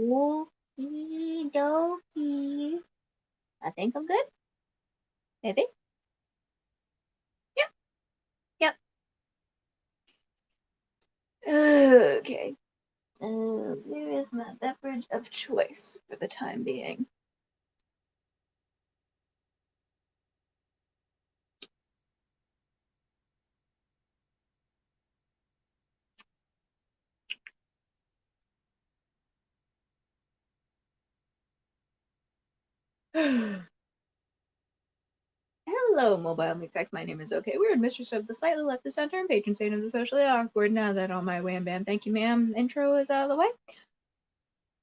Okie dokie. I think I'm good. Maybe. Yep. Yep. Okay. Where is my beverage of choice for the time being? Hello, Mobile Mixex. My name is OK Weird, mistress of the slightly left of center and patron saint of the socially awkward. Now that all my wham bam, thank you, ma'am, intro is out of the way.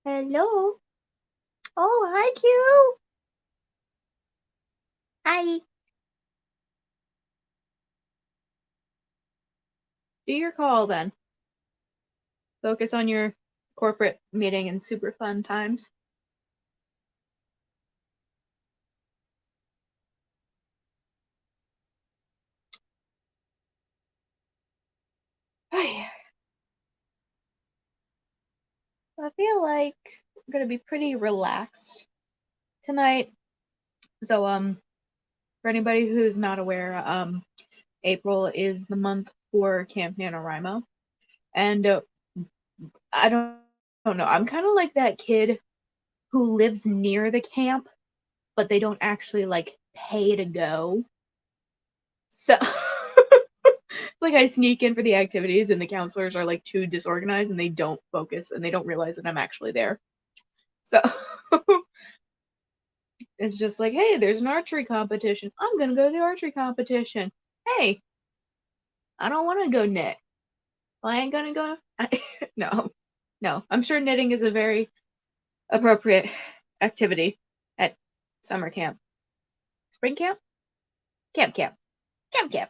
Hello. Oh, hi, Q. Hi. Do your call then. Focus on your corporate meeting and super fun times. I feel like I'm gonna be pretty relaxed tonight. So for anybody who's not aware, April is the month for Camp NaNoWriMo, and I don't know. I'm kind of like that kid who lives near the camp, but they don't actually like pay to go. So like I sneak in for the activities, and the counselors are like too disorganized, and they don't focus, and they don't realize that I'm actually there. So it's just like, hey, there's an archery competition. I'm gonna go to the archery competition. Hey, I don't want to go knit. Well, I ain't gonna go. No, no. I'm sure knitting is a very appropriate activity at summer camp, spring camp, camp, camp, camp, camp.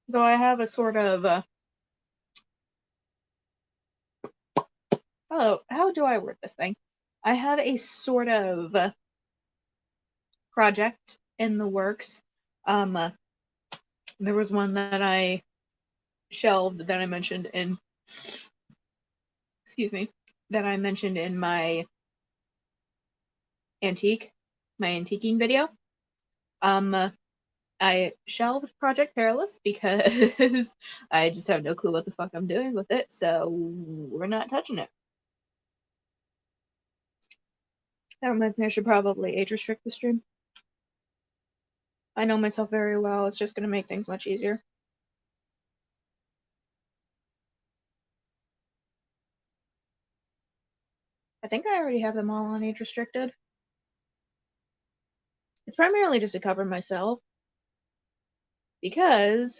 So I have a sort of oh, how do I word this thing? I have a sort of project in the works. There was one that I shelved that I mentioned in, excuse me, that I mentioned in my antiquing video. I shelved Project Perilous because I just have no clue what the fuck I'm doing with it, so we're not touching it. That reminds me, I should probably age restrict the stream. I know myself very well, it's just gonna make things much easier. I think I already have them all on age restricted. It's primarily just to cover myself because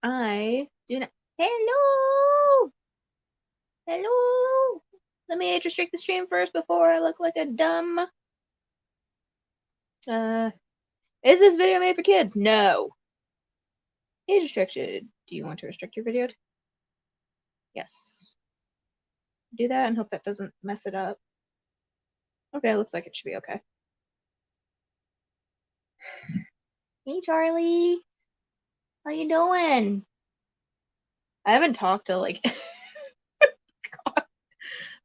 I do not. Hello! Hello! Let me age restrict the stream first before I look like a dumb. Is this video made for kids? No. Age restriction. Do you want to restrict your video? Yes. Do that and hope that doesn't mess it up. Okay, looks like it should be okay. Hey, Charlie. How you doing? I haven't talked to like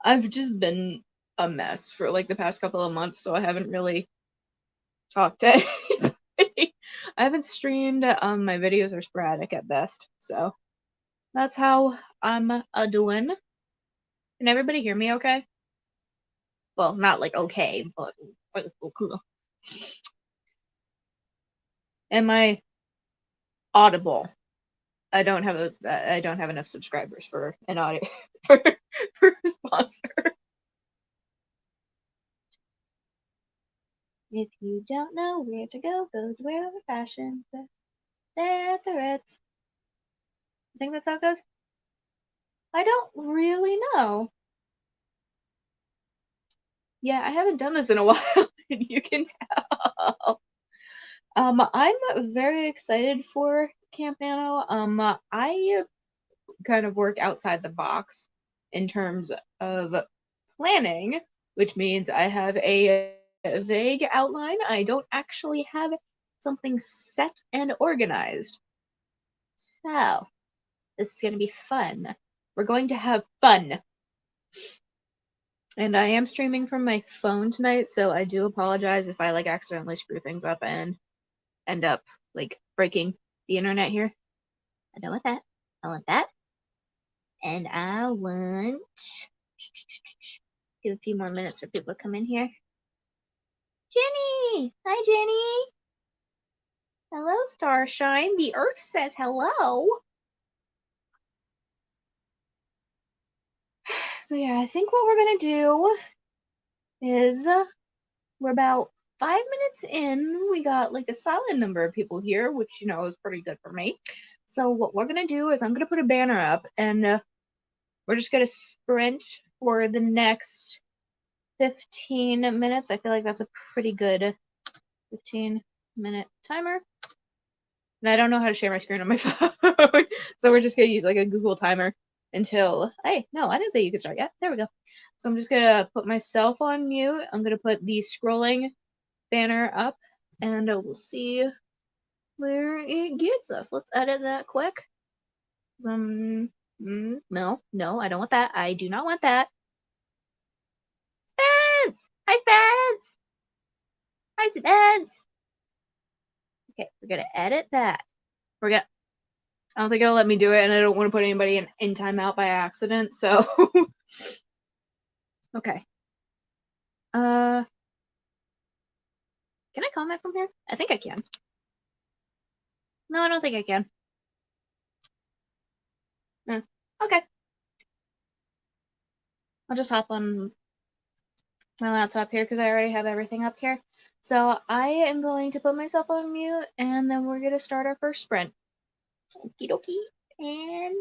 I've just been a mess for like the past couple of months, so I haven't really talked to anybody. I haven't streamed. My videos are sporadic at best, so that's how I'm doing. Can everybody hear me okay? Well, not like okay, but cool. Am I audible? I don't have enough subscribers for an audio for a sponsor. If you don't know where to go, go to wherever fashion at the Ritz. I think that's how it goes. I don't really know. Yeah, I haven't done this in a while, and you can tell. I'm very excited for Camp Nano. I kind of work outside the box in terms of planning, which means I have a vague outline. I don't actually have something set and organized. So, This is gonna be fun. We're going to have fun. And I am streaming from my phone tonight, so I do apologize if I like accidentally screw things up and end up like breaking the internet here. I don't want that. I want that. And I want give a few more minutes for people to come in here. Jenny! Hi, Jenny! Hello, Starshine. The Earth says hello. So yeah, I think what we're gonna do is we're about 5 minutes in. We got like a solid number of people here, which you know is pretty good for me. So what we're gonna do is I'm gonna put a banner up, and we're just gonna sprint for the next 15 minutes. I feel like that's a pretty good 15-minute timer. And I don't know how to share my screen on my phone, so we're just gonna use like a Google timer until. Hey, no, I didn't say you could start yet. There we go. So I'm just gonna put myself on mute. I'm gonna put the scrolling banner up, and we'll see where it gets us. Let's edit that quick. No, I don't want that. I do not want that. Spence! Hi, Spence! Hi, Spence! Okay, we're gonna edit that. I don't think it'll let me do it, and I don't want to put anybody in timeout by accident, so. Okay. Can I comment from here? I think I can. No, I don't think I can. Okay. I'll just hop on my laptop here because I already have everything up here. So I am going to put myself on mute, and then we're going to start our first sprint. Okie dokie. And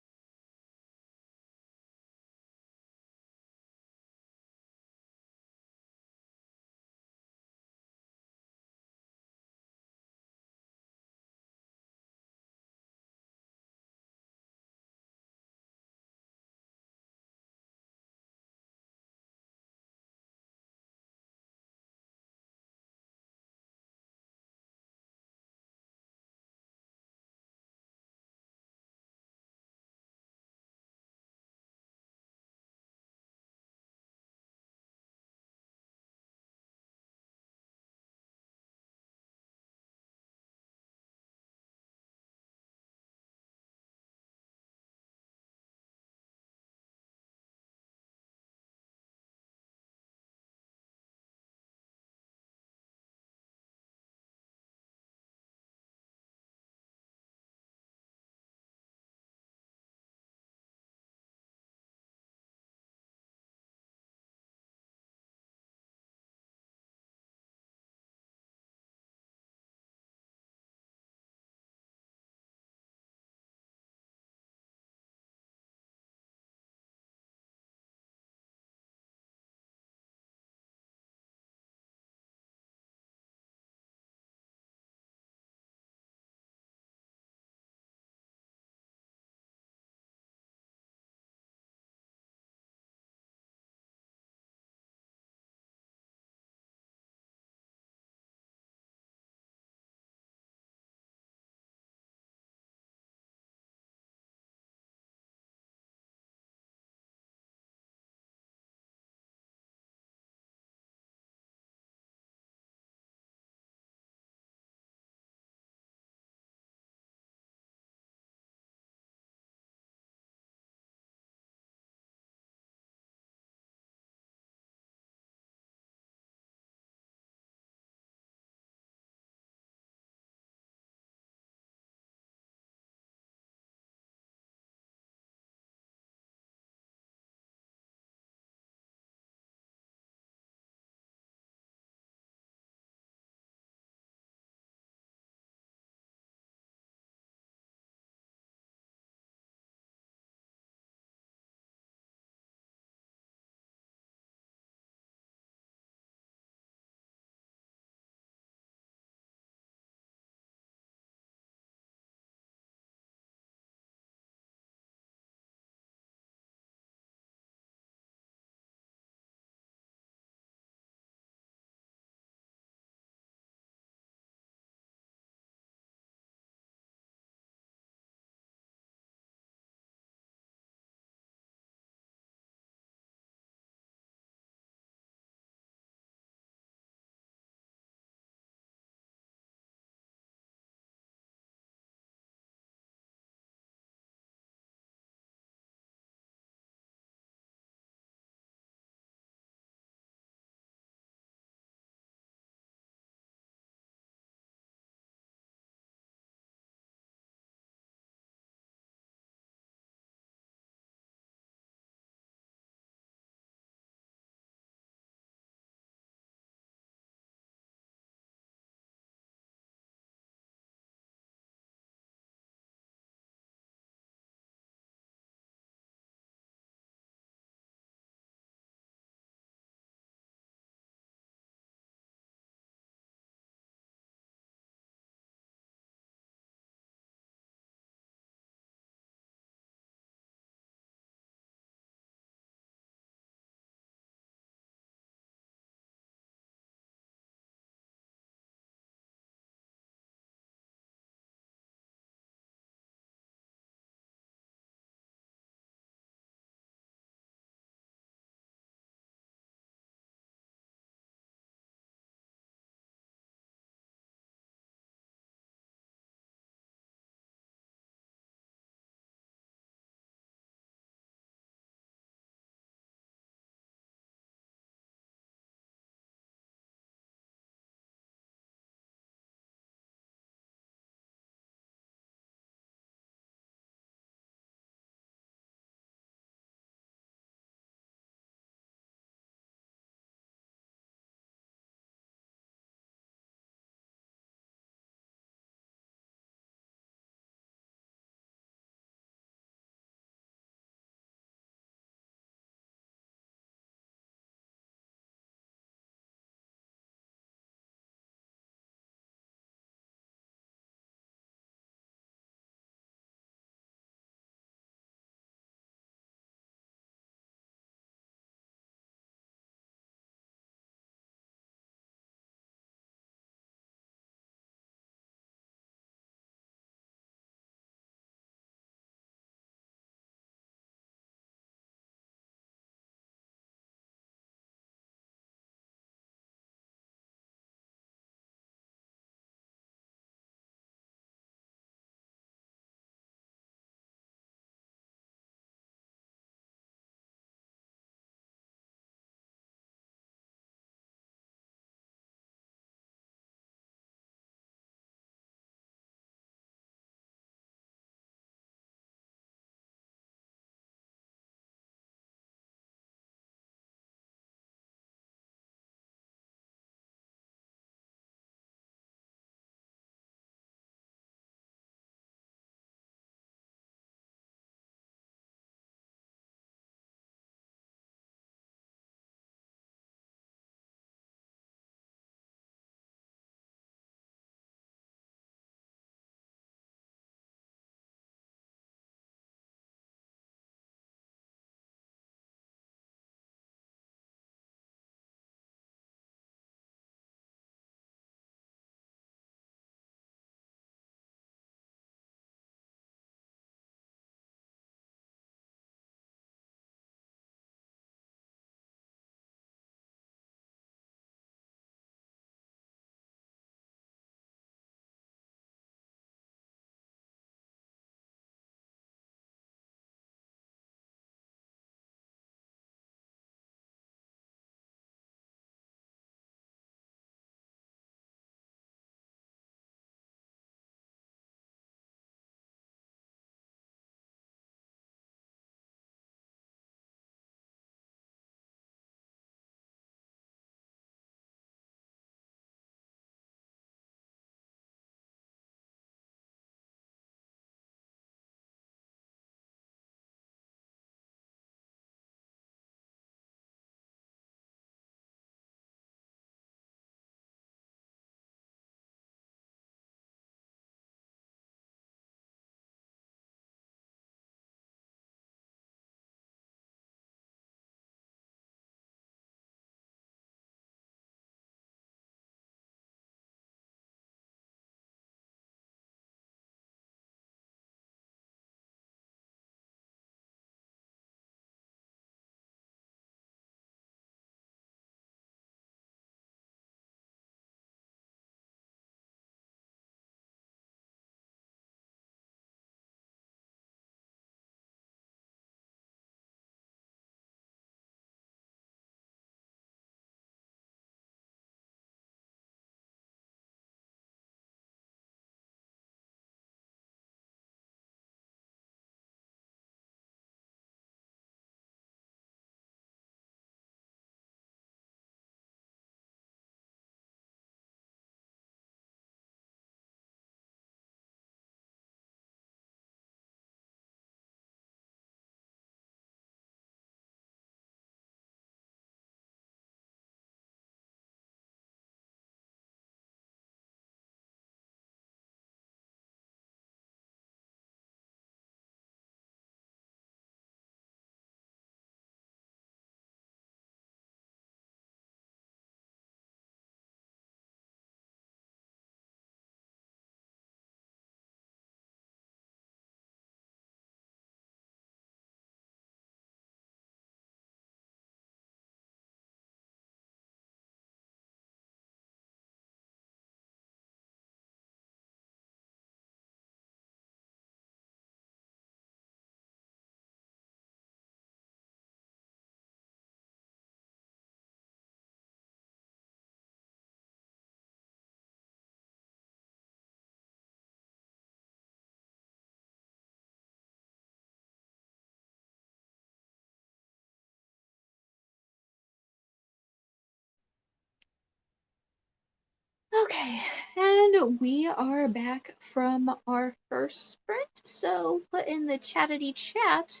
Okay, and we are back from our first sprint, so put in the chattity chat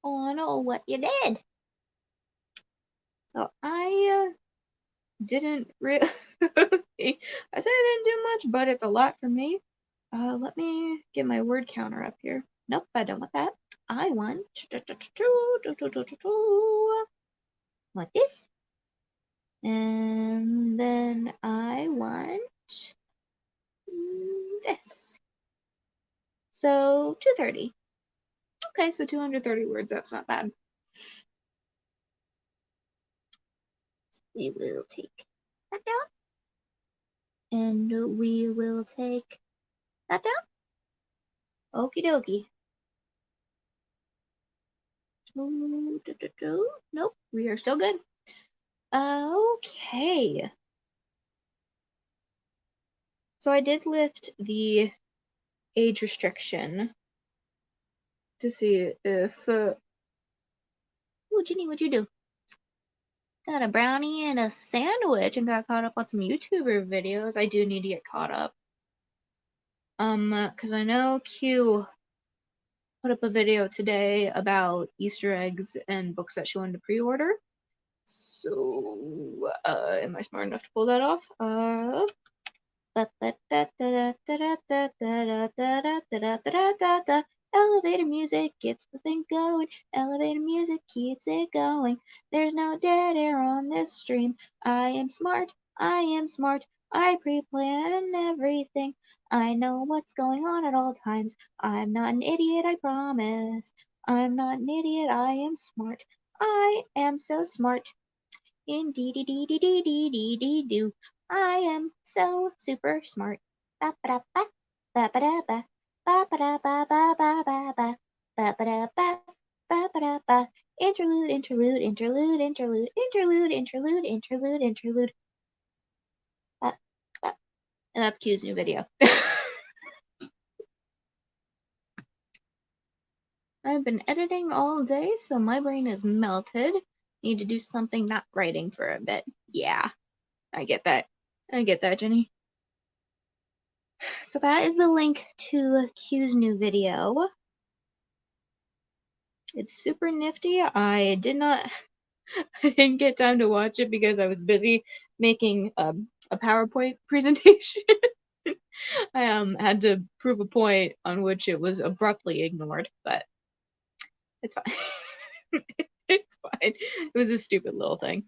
on what you did. So I didn't really, I said I didn't do much, but it's a lot for me. Let me get my word counter up here. Nope, I don't want that. I want this. And then I want this. So 230. Okay, so 230 words, that's not bad. We will take that down. And we will take that down. Okie dokie. Nope, we are still good. Okay. So I did lift the age restriction to see if. Oh, Ginny, what'd you do? Got a brownie and a sandwich and got caught up on some YouTuber videos. I do need to get caught up. Because I know Q put up a video today about Easter eggs and books that she wanted to pre-order. So, am I smart enough to pull that off? Elevator music gets the thing going. Elevator music keeps it going. There's no dead air on this stream. I am smart. I am smart. I pre-plan everything. I know what's going on at all times. I'm not an idiot, I promise. I'm not an idiot, I am smart. I am so smart. Indeedy dee dee dee dee dee dee doo. I am so super smart. Ba ba da ba ba da ba ba ba da ba ba ba ba ba ba ba da ba ba ba da ba. Interlude, interlude, interlude, interlude, interlude, interlude, interlude, interlude. And that's Q's new video. I've been editing all day, so my brain is melted. Need to do something not writing for a bit. Yeah, I get that. I get that, Jenny. So that is the link to Q's new video. It's super nifty. I didn't get time to watch it because I was busy making a PowerPoint presentation. I had to prove a point on which it was abruptly ignored, but it's fine. It's fine. It was a stupid little thing.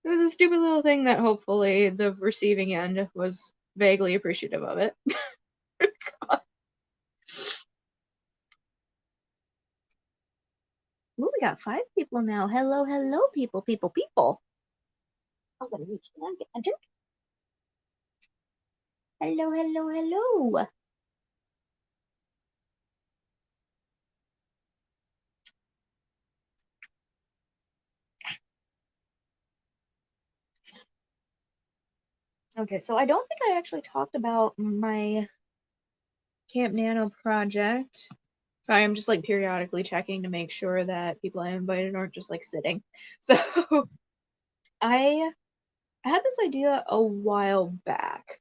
It was a stupid little thing that hopefully the receiving end was vaguely appreciative of it. Ooh, we got 5 people now. Hello, hello, people, people, people. I'm gonna reach down and get my drink. Hello, hello, hello. Okay, so I don't think I actually talked about my Camp Nano project. So I'm just like periodically checking to make sure that people I invited aren't just like sitting. So I had this idea a while back.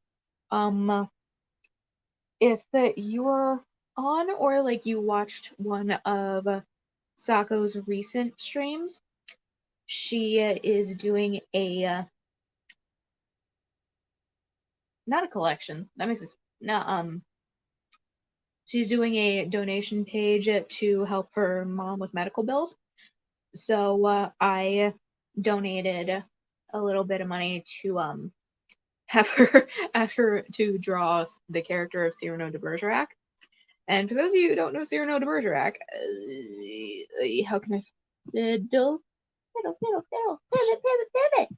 If you're on or like you watched one of Sako's recent streams, she is doing a not a collection. That makes sense. No, she's doing a donation page to help her mom with medical bills. So I donated a little bit of money to have her ask her to draw the character of Cyrano de Bergerac. And for those of you who don't know Cyrano de Bergerac, how can I fiddle, fiddle, fiddle, fiddle, pivot, pivot, pivot,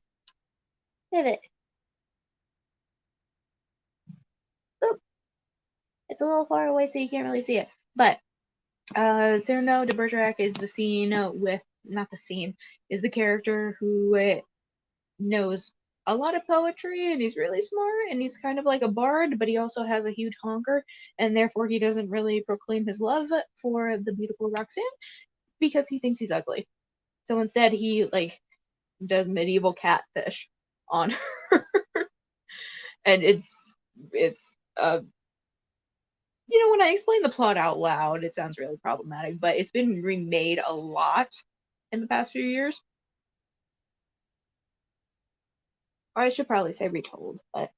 pivot. Boop. It's a little far away, so you can't really see it. But Cyrano de Bergerac is the scene with, not the scene, is the character who knows a lot of poetry and he's really smart and he's kind of like a bard, but he also has a huge honker and therefore he doesn't really proclaim his love for the beautiful Roxanne because he thinks he's ugly. So instead he like does medieval catfish on her. And it's when I explain the plot out loud, it sounds really problematic, but it's been remade a lot in the past few years. Or I should probably say retold, but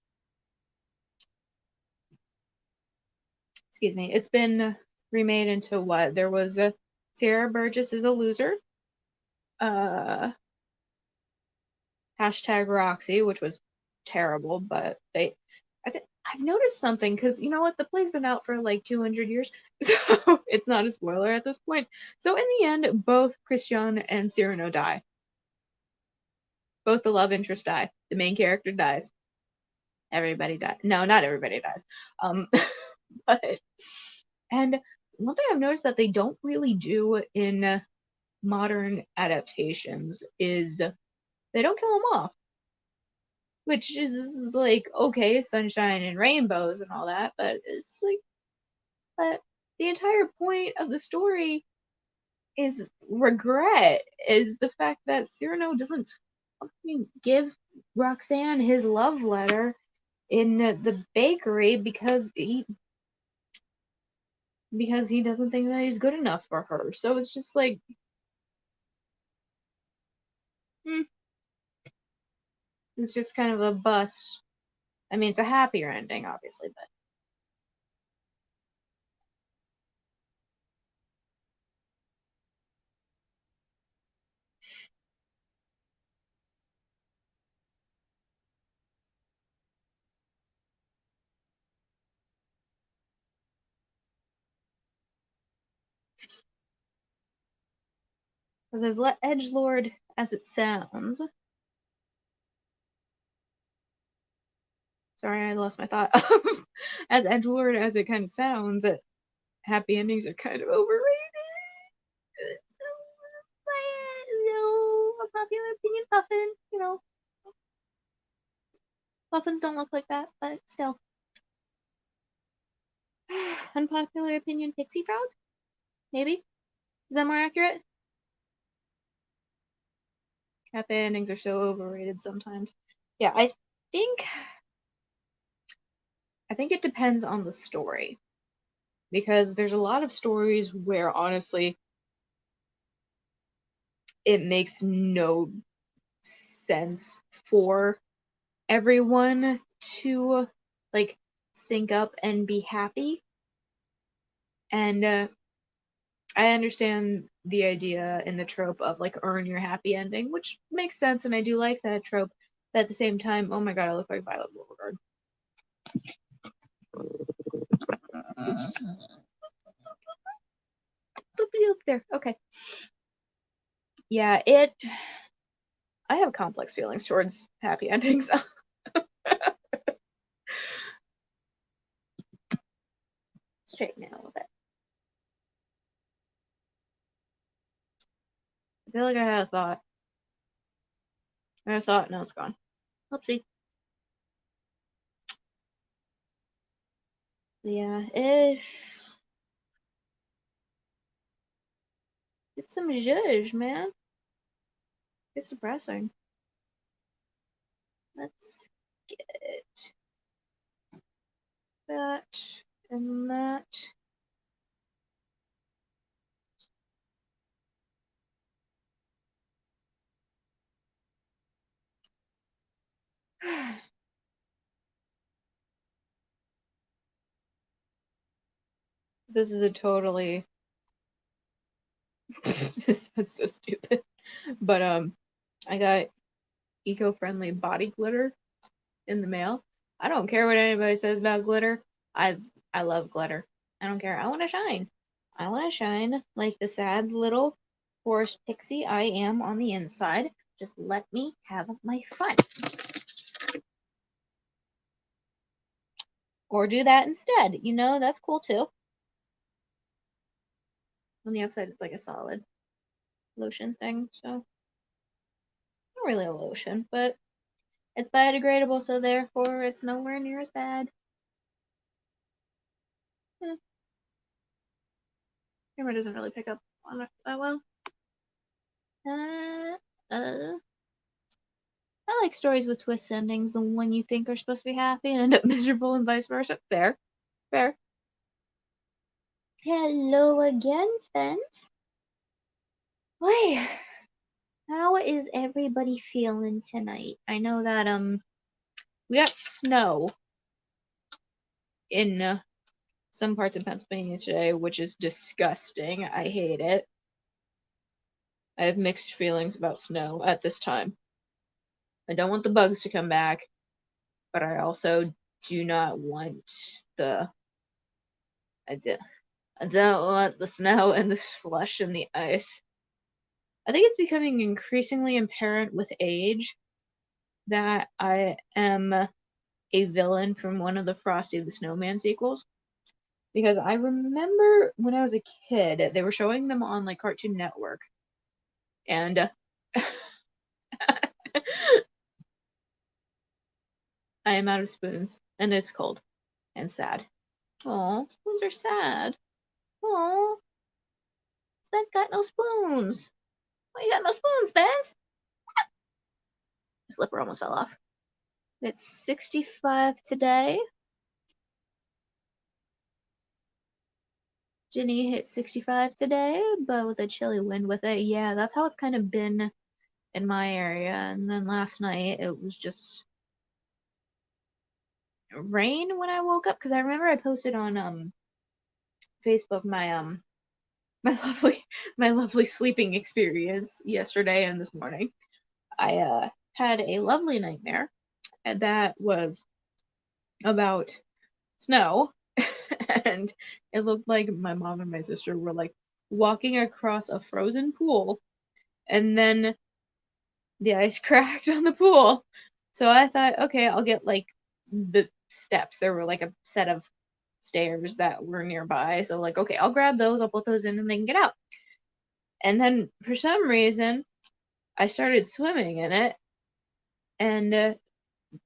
excuse me, it's been remade into what? There was a Sierra Burgess is a loser. Uh, hashtag Roxy, which was terrible, but I've noticed something because you know what, the play's been out for like 200 years, so it's not a spoiler at this point. So in the end, both Christian and Cyrano die. Both the love interest die. The main character dies. Everybody dies. No, not everybody dies. Um, but and one thing I've noticed that they don't really do in modern adaptations is they don't kill them off, which is like okay, sunshine and rainbows and all that, but it's like, but the entire point of the story is regret, is the fact that Cyrano doesn't fucking give Roxanne his love letter in the bakery because he doesn't think that he's good enough for her. So it's just like, hmm, it's just kind of a bust. I mean, it's a happier ending, obviously, but because as edgelord as it sounds, sorry, I lost my thought. As edgelord as it kind of sounds, happy endings are kind of overrated. So, a popular opinion, Puffin. Puffins don't look like that, but still. Unpopular opinion, Pixie Frog? Maybe? Is that more accurate? Happy endings are so overrated sometimes. Yeah, think I think it depends on the story. Because there's a lot of stories where honestly it makes no sense for everyone to like sync up and be happy. And I understand the idea in the trope of like earn your happy ending, which makes sense, and I do like that trope. But at the same time, oh my god, I look like Violet Beauregard. Up there. Okay. Yeah, I have complex feelings towards happy endings. Straighten it a little bit. I feel like I had a thought. I had a thought, now it's gone. Oopsie. Yeah, it's some zhuzh, man. It's depressing. Let's get that and that. This is a totally that's so stupid. But I got eco-friendly body glitter in the mail. I don't care what anybody says about glitter. I love glitter. I don't care. I want to shine. I want to shine like the sad little forest pixie I am on the inside. Just let me have my fun. Or do that instead. That's cool too. On the outside, it's like a solid lotion thing, so not really a lotion, but it's biodegradable, so therefore it's nowhere near as bad. Eh, camera doesn't really pick up on it that well. Uh, uh, I like stories with twist endings, the one you think are supposed to be happy and end up miserable and vice versa. Fair. Fair. Hello again, Spence. Why? How is everybody feeling tonight? I know that we got snow in some parts of Pennsylvania today, which is disgusting. I hate it. I have mixed feelings about snow at this time. I don't want the bugs to come back, but I also do not want the I, do, I don't want the snow and the slush and the ice. I think it's becoming increasingly apparent with age that I am a villain from one of the Frosty the Snowman sequels. Because I remember when I was a kid, they were showing them on like Cartoon Network. And I am out of spoons. And it's cold. And sad. Aw, spoons are sad. Aw, Spence got no spoons. Why you got no spoons, Spence? The slipper almost fell off. It's 65 today. Ginny hit 65 today, but with a chilly wind with it. Yeah, that's how it's kind of been in my area. And then last night it was just rain when I woke up because I remember I posted on Facebook my lovely sleeping experience yesterday and this morning. I had a lovely nightmare that was about snow and it looked like my mom and my sister were like walking across a frozen pool and then the ice cracked on the pool. So I thought, okay, I'll get like the steps. There were like a set of stairs that were nearby. So like, okay, I'll grab those, I'll put those in and they can get out. And then for some reason, I started swimming in it and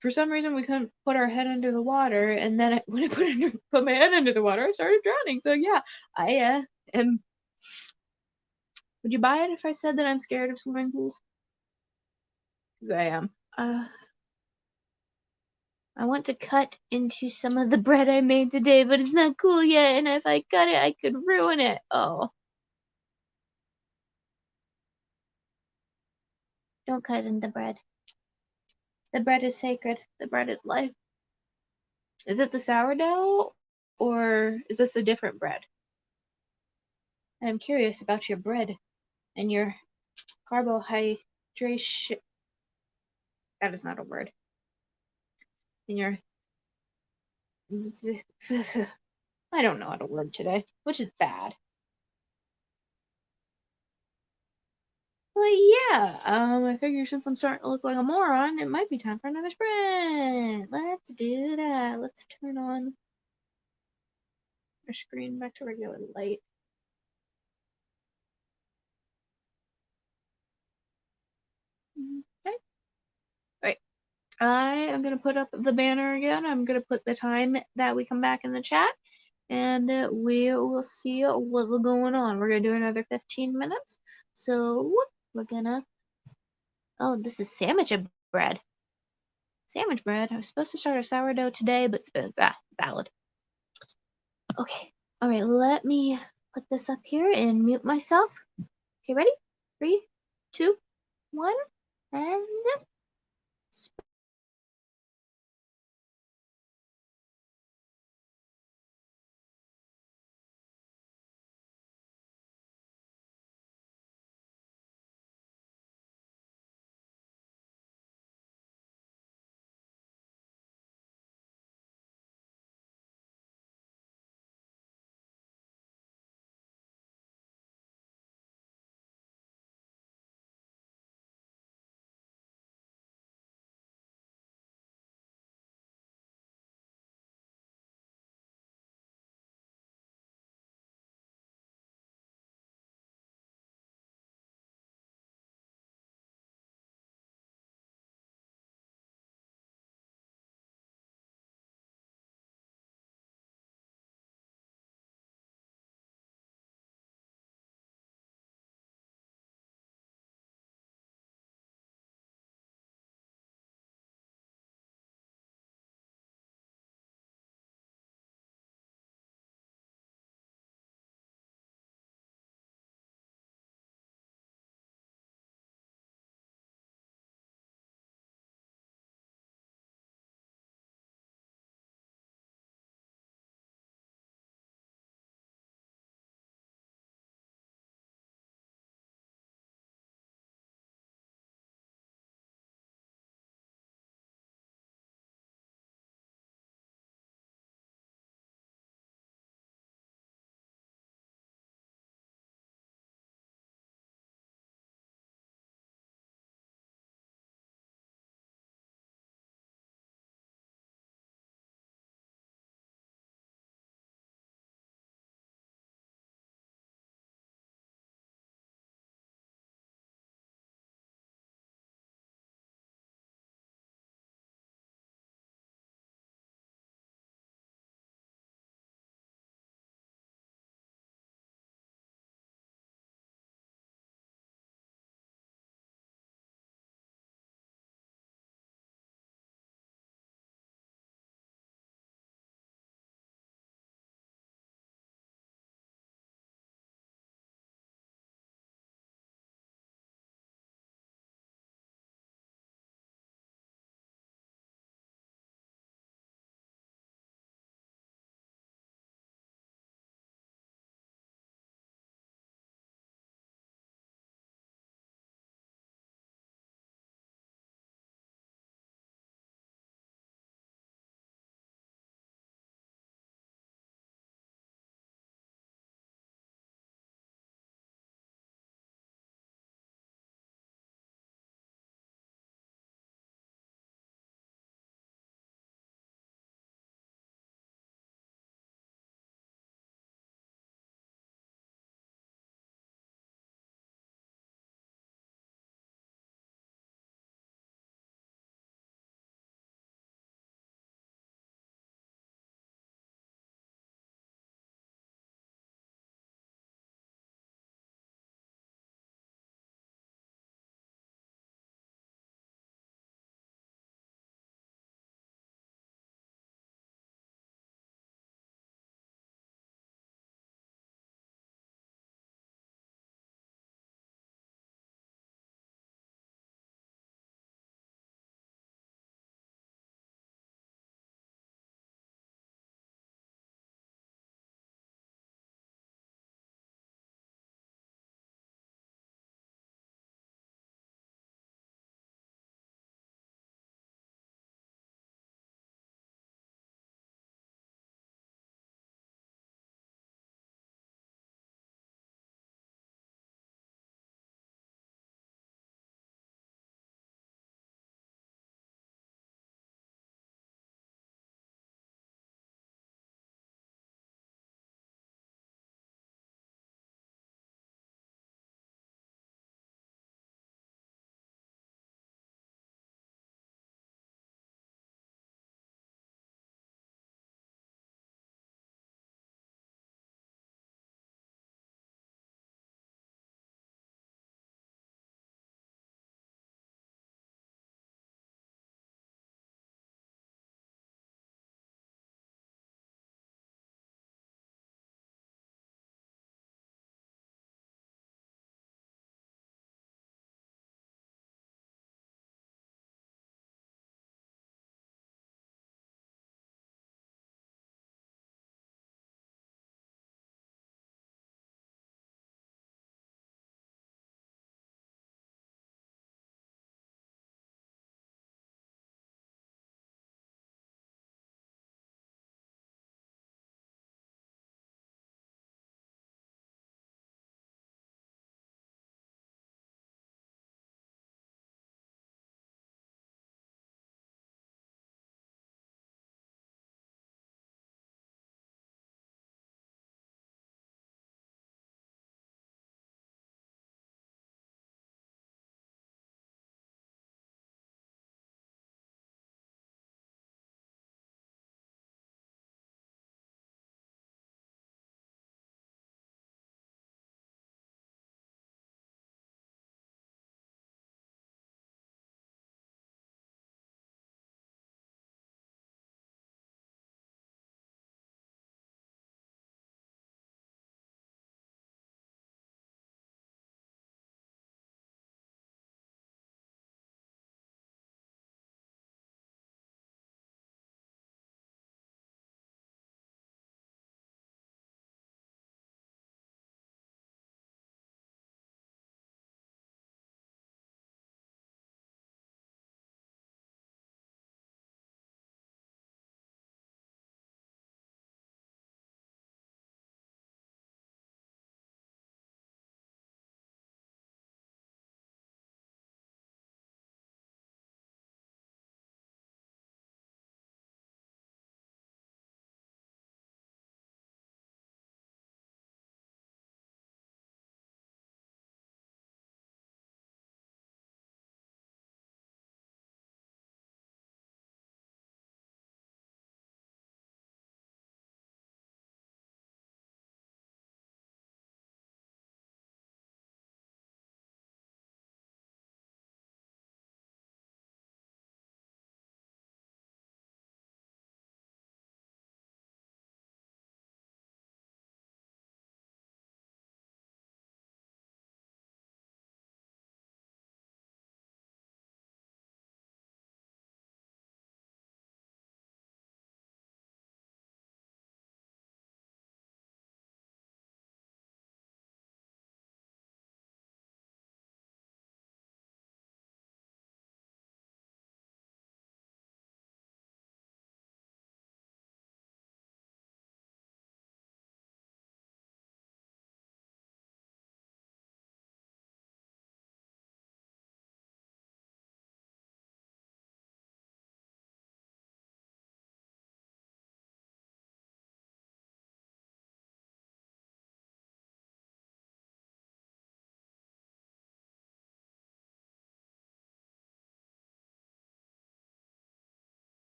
for some reason we couldn't put our head under the water and then when I put my head under the water I started drowning. So yeah, I am. Would you buy it if I said that I'm scared of swimming pools? Because I am. I want to cut into some of the bread I made today, but it's not cool yet, and if I cut it, I could ruin it. Oh. Don't cut in the bread. The bread is sacred. The bread is life. Is it the sourdough, or is this a different bread? I'm curious about your bread and your carbohydration. That is not a word. And your. I don't know how to word today, which is bad. Well, yeah, I figure since I'm starting to look like a moron, it might be time for another sprint. Let's do that. Let's turn on our screen back to regular light. Okay. Right. I am going to put up the banner again. I'm going to put the time that we come back in the chat. And we will see what's going on. We're going to do another 15 minutes. So we're going to... Oh, this is sandwich bread. Sandwich bread. I was supposed to start a sourdough today, but valid. Okay. All right. Let me put this up here and mute myself. Okay, ready? 3, 2, 1, and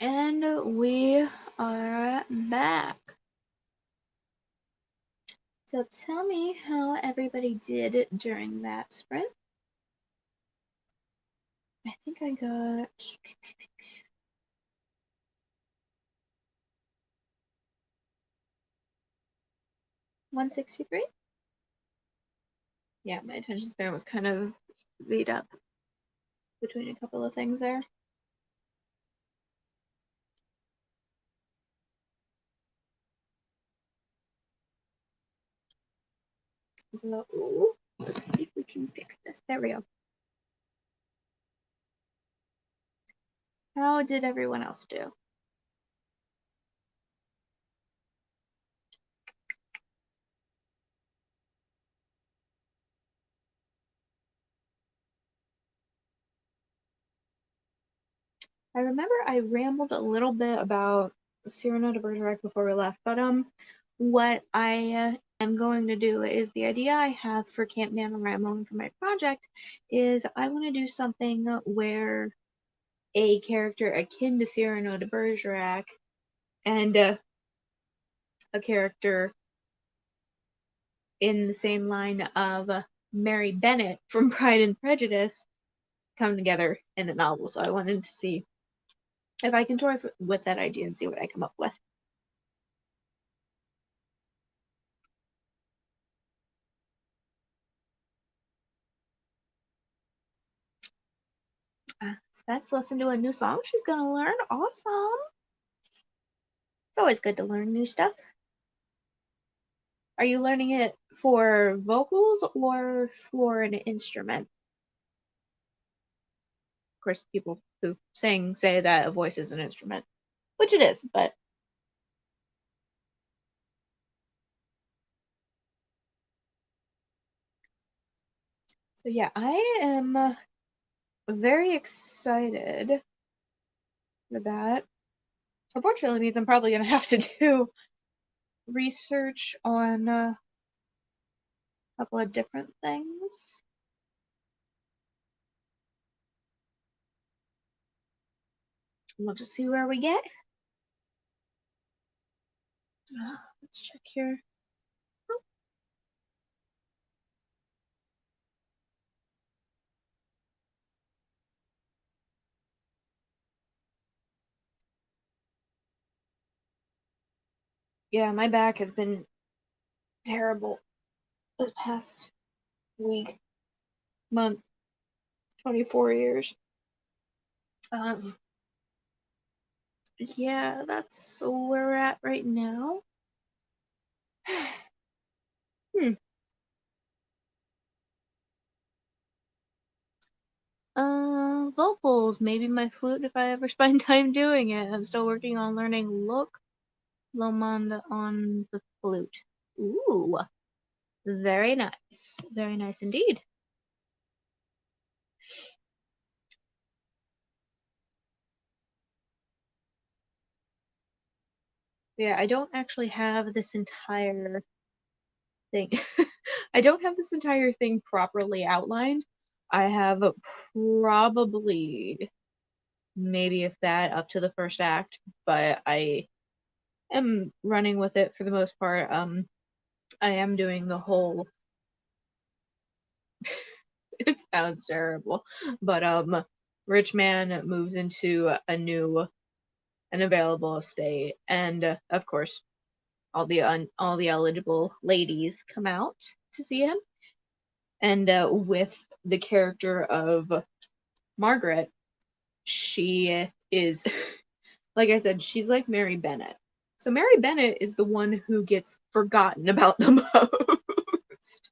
And we are back. So tell me how everybody did during that sprint. I think I got 163. Yeah, my attention span was kind of beat up between a couple of things there. So, ooh, let's see if we can fix this. There we go. How did everyone else do? I remember I rambled a little bit about Cyrano de Bergerac before we left, but what I am going to do is the idea I have for Camp NaNoWriMo and for my project is I want to do something where a character akin to Cyrano de Bergerac and a character in the same line of Mary Bennet from Pride and Prejudice come together in a novel. So I wanted to see if I can toy with that idea and see what I come up with. Spence listened to a new song she's gonna learn. Awesome. It's always good to learn new stuff. Are you learning it for vocals or for an instrument? Of course, people who sing say that a voice is an instrument, which it is, but so yeah, I am very excited for that. Unfortunately, means I'm probably gonna have to do research on a couple of different things. We'll just see where we get. Let's check here. Oh. Yeah, my back has been terrible this past week, month, 24 years. Um, yeah, that's where we're at right now. Hmm. Vocals, maybe my flute if I ever find time doing it. I'm still working on learning Look Lomond on the flute. Ooh, very nice. Very nice indeed. Yeah, I don't actually have this entire thing. I don't have this entire thing properly outlined. I have probably maybe if that up to the first act, but I am running with it for the most part. I am doing the whole it sounds terrible, but rich man moves into a new and available estate and of course all the eligible ladies come out to see him and with the character of Margaret, she is like I said, she's like Mary Bennet. So Mary Bennet is the one who gets forgotten about the most.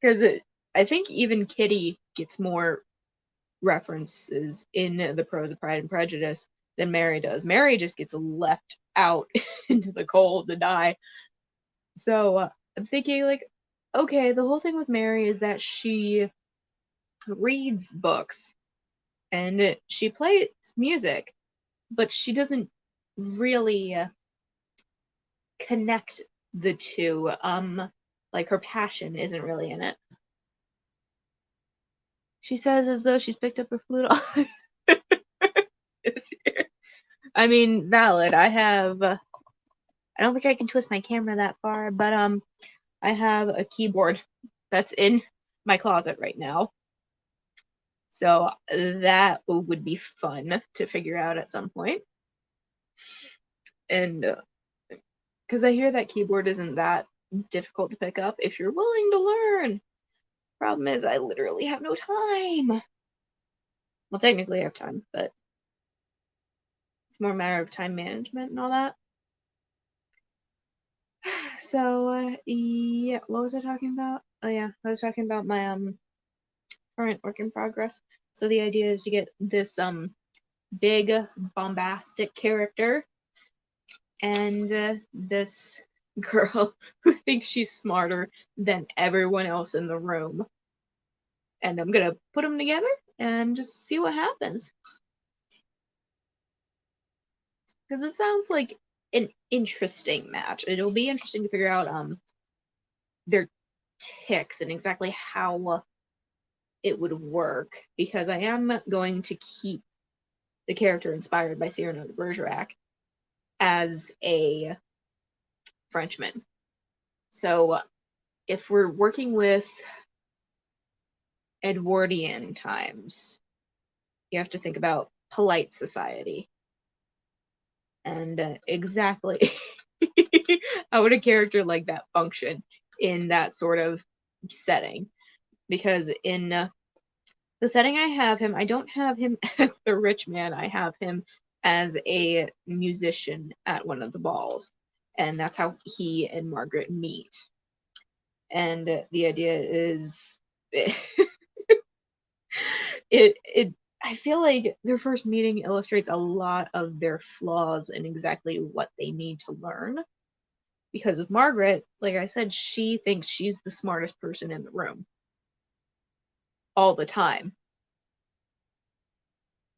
Because I think even Kitty gets more references in the prose of Pride and Prejudice than Mary does. Mary just gets left out into the cold to die. So I'm thinking, like, okay, the whole thing with Mary is that she reads books and she plays music, but she doesn't really connect the two. Like her passion isn't really in it. She says as though she's picked up her flute this year. I mean, valid. I don't think I can twist my camera that far, but I have a keyboard that's in my closet right now. So that would be fun to figure out at some point. And because I hear that keyboard isn't that difficult to pick up if you're willing to learn. Problem is, I literally have no time. Well, technically I have time, but it's more a matter of time management and all that. So, yeah, what was I talking about? Oh yeah, I was talking about my current work in progress. So the idea is to get this big bombastic character and this girl who thinks she's smarter than everyone else in the room. And I'm gonna put them together and just see what happens. Because it sounds like an interesting match. It'll be interesting to figure out their ticks and exactly how it would work. Because I am going to keep the character inspired by Cyrano de Bergerac as a Frenchman. So if we're working with Edwardian times, you have to think about polite society. And exactly how would a character like that function in that sort of setting? Because in the setting I have him, I don't have him as the rich man. I have him as a musician at one of the balls. And that's how he and Margaret meet. And the idea is it I feel like their first meeting illustrates a lot of their flaws and exactly what they need to learn. Because with Margaret, like I said, she thinks she's the smartest person in the room all the time.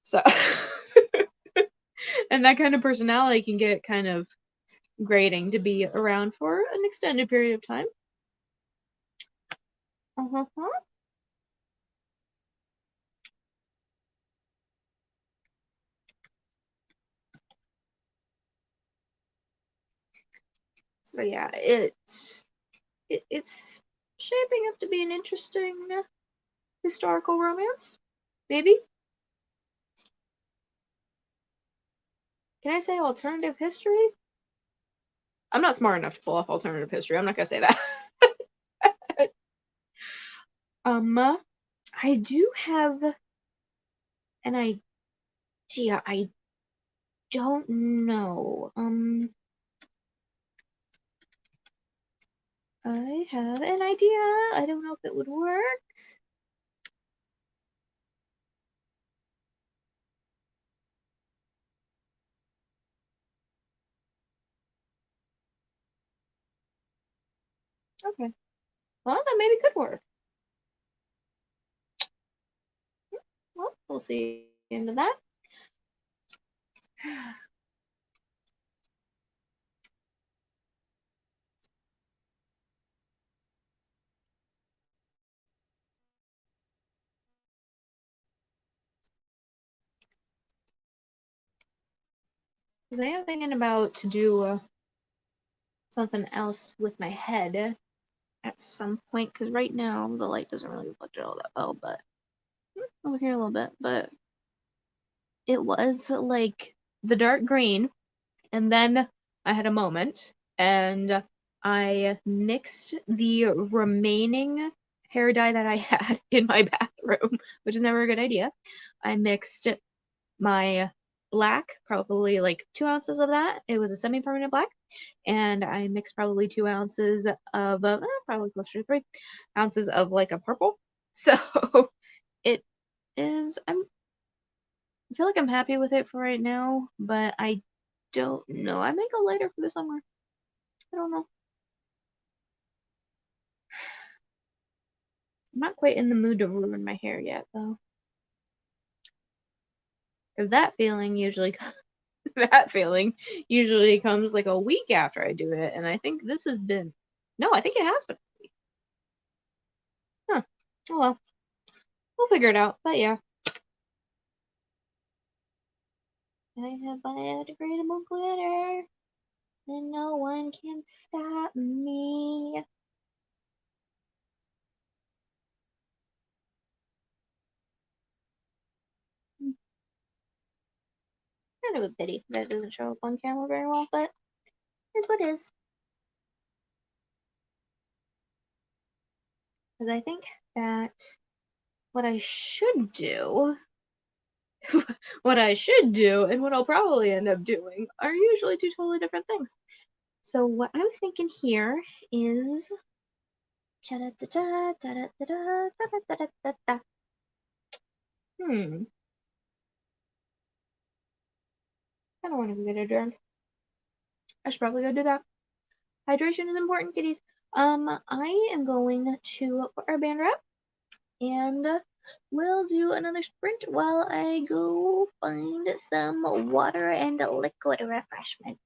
So, and that kind of personality can get kind of grating to be around for an extended period of time. Uh-huh. So yeah, it's shaping up to be an interesting historical romance. Maybe. Can I say alternative history? I'm not smart enough to pull off alternative history. I'm not gonna say that. I do have an idea. I don't know. I have an idea. I don't know if it would work. Okay. Well, that maybe could work. Well, we'll see into that. Because I am thinking about to do something else with my head at some point. Because right now the light doesn't really reflect it all that well. But over here a little bit. But it was like the dark green, and then I had a moment, and I mixed the remaining hair dye that I had in my bathroom, which is never a good idea. I mixed my black, probably like 2 ounces of that. It was a semi-permanent black, and I mixed probably 2 ounces of probably closer to 3 ounces of like a purple. So it is. I feel like I'm happy with it for right now, but I don't know. I might go later for the summer. I don't know. I'm not quite in the mood to ruin my hair yet, though. Because that feeling usually comes like a week after I do it, and I think this has been. No, I think it has been. Huh. Oh well. We'll figure it out. But yeah. I have biodegradable glitter, and no one can stop me. Kind of a pity that it doesn't show up on camera very well, but is what is. Because I think that what I should do, what I should do, and what I'll probably end up doing are usually two totally different things. So what I'm thinking here is I don't want to get a drink. I should probably go do that. Hydration is important, kitties. I am going to put our banner up and we'll do another sprint while I go find some water and liquid refreshment.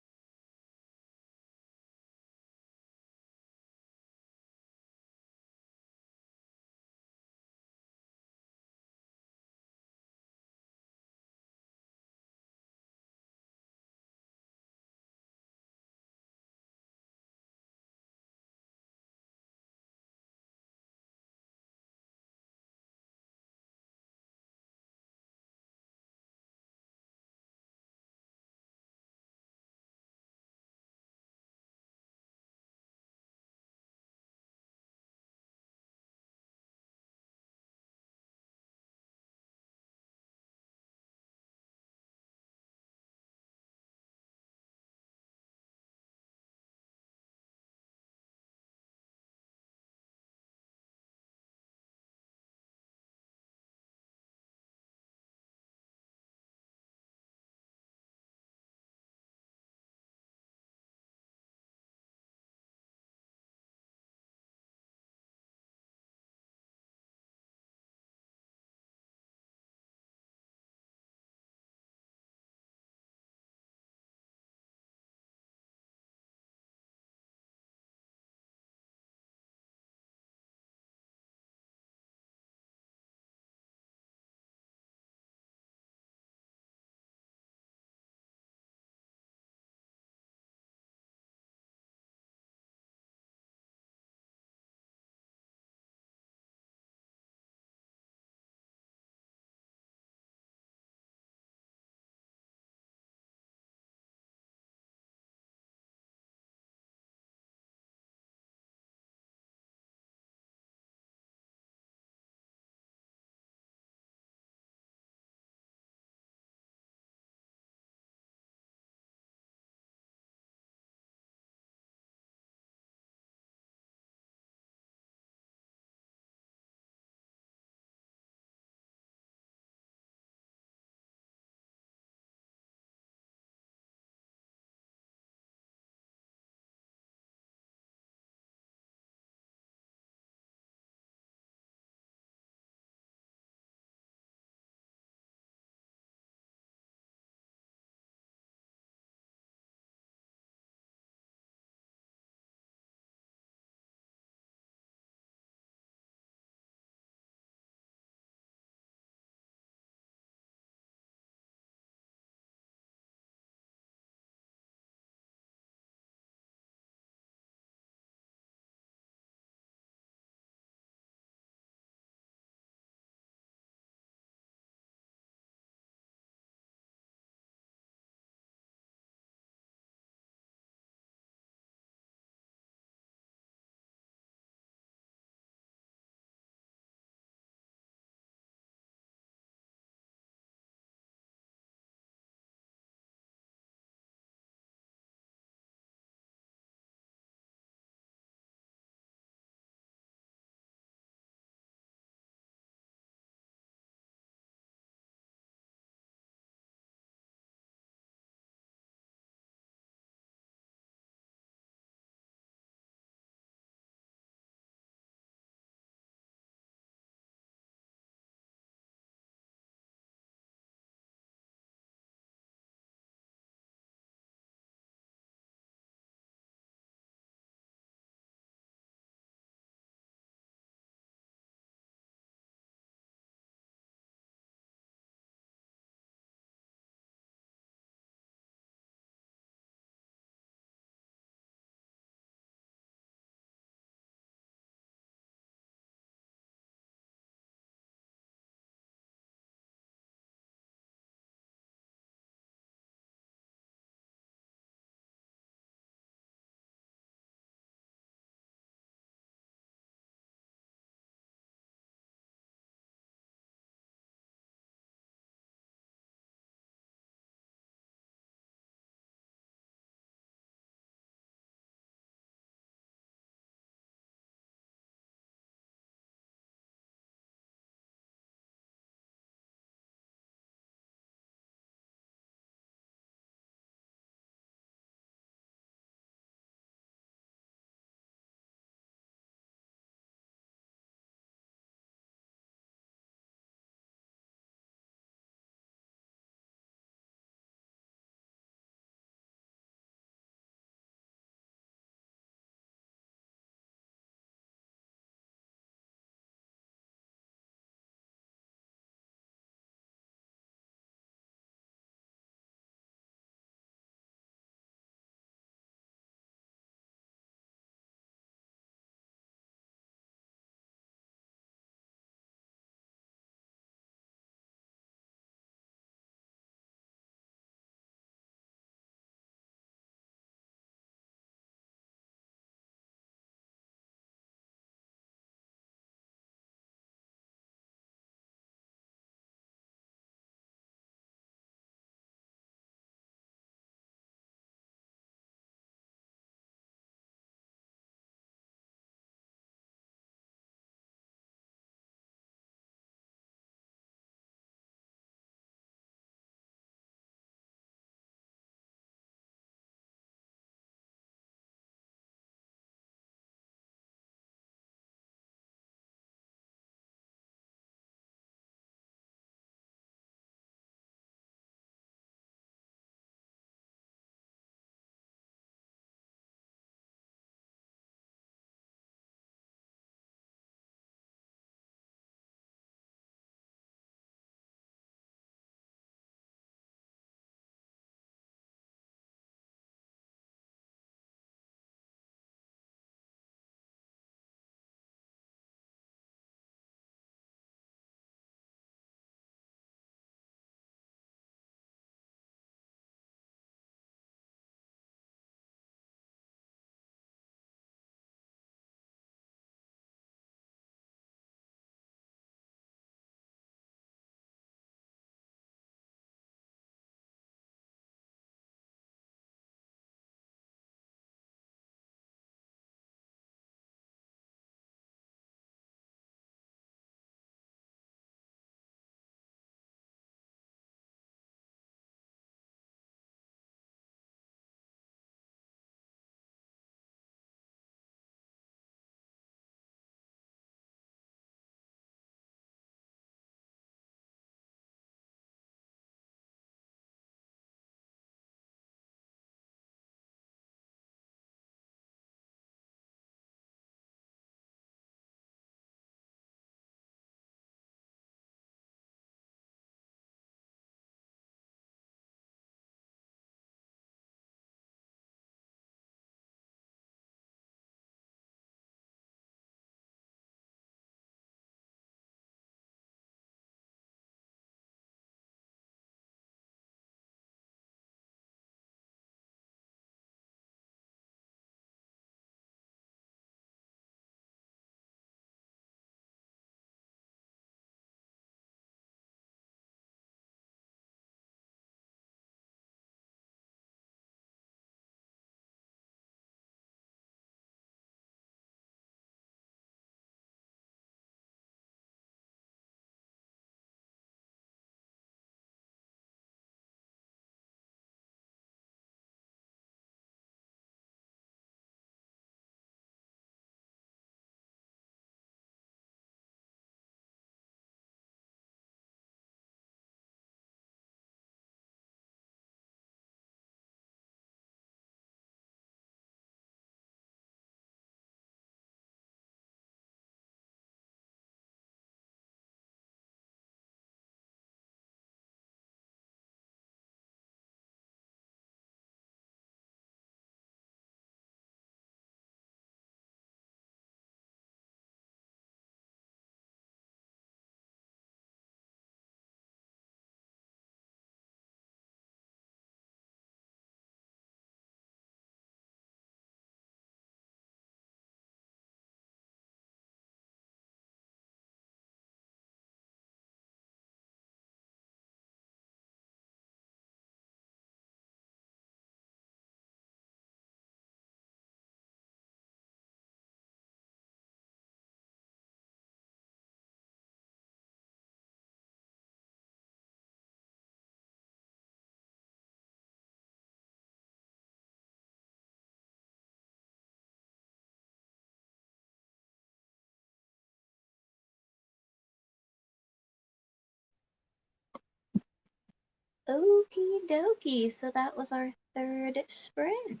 Okie dokie, so that was our third sprint.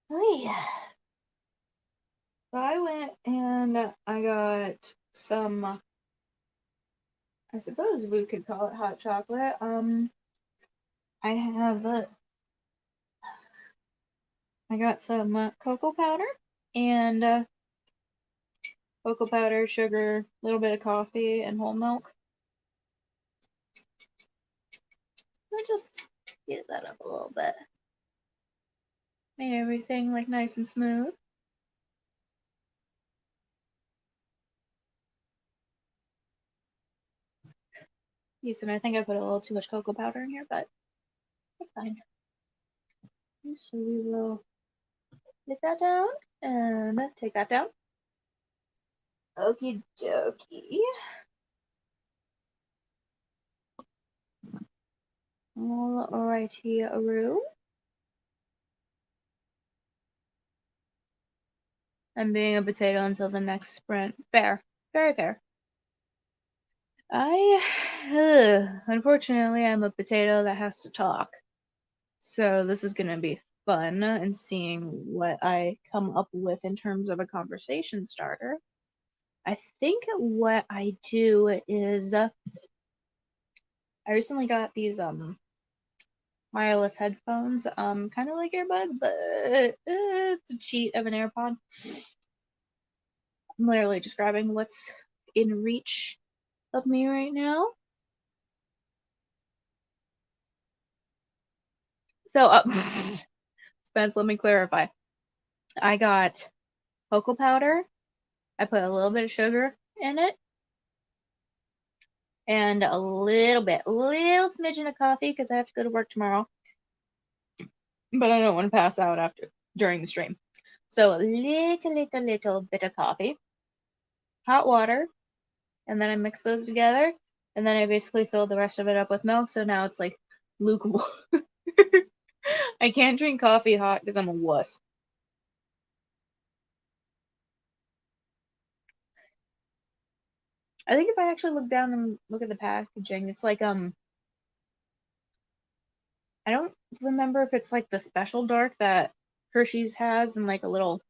Oh yeah. So I went and I got some, I suppose we could call it hot chocolate. I have, I got some cocoa powder and cocoa powder, sugar, a little bit of coffee, and whole milk. I'll just get that up a little bit. Made everything like nice and smooth. Houston, I think I put a little too much cocoa powder in here, but it's fine. So we will get that down and take that down. Okie dokie. Alrighty-roo. I'm being a potato until the next sprint. Fair. Very fair. Unfortunately, I'm a potato that has to talk. So this is gonna be fun and seeing what I come up with in terms of a conversation starter. I think what I do is I recently got these wireless headphones, kind of like earbuds, but it's a cheat of an AirPod. I'm literally describing what's in reach of me right now. So, Spence, let me clarify. I got cocoa powder. I put a little bit of sugar in it, and a little smidgen of coffee because I have to go to work tomorrow. But I don't want to pass out during the stream. So a little bit of coffee, hot water, and then I mix those together, and then I basically fill the rest of it up with milk. So now it's like lukewarm. I can't drink coffee hot because I'm a wuss. I think if I actually look down and look at the packaging, it's like I don't remember if it's like the special dark that Hershey's has in like a little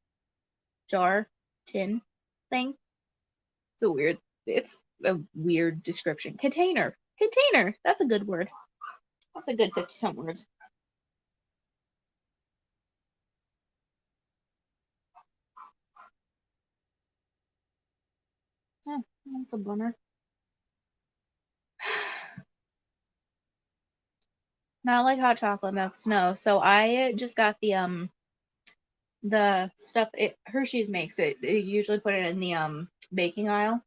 jar tin thing. It's a weird description. Container. That's a good word. That's a good 50-cent words. Yeah, that's a bummer. Not like hot chocolate milk, no. So I just got the stuff Hershey's makes it. They usually put it in the baking aisle.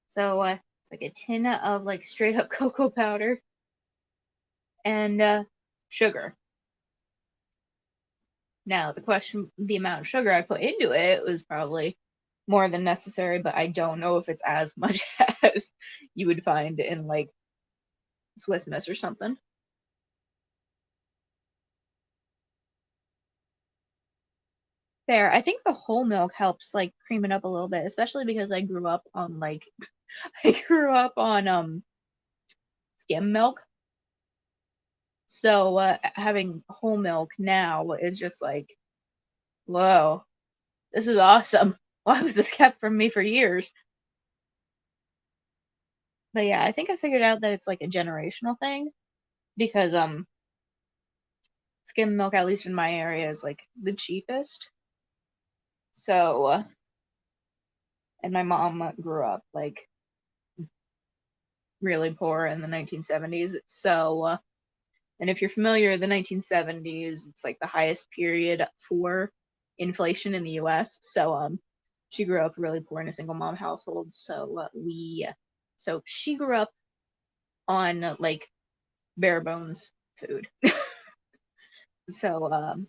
So it's like a tin of like straight up cocoa powder and sugar. Now the amount of sugar I put into it was probably more than necessary, but I don't know if it's as much as you would find in like Swiss Miss or something. Fair. I think the whole milk helps like cream it up a little bit, especially because I grew up on skim milk. So having whole milk now is just like, whoa, this is awesome. Why was this kept from me for years? But yeah, I think I figured out that it's like a generational thing because skim milk, at least in my area, is like the cheapest. So and my mom grew up like really poor in the 1970s. So and if you're familiar, the 1970s, it's like the highest period for inflation in the US. So she grew up really poor in a single mom household. So she grew up on like bare bones food. So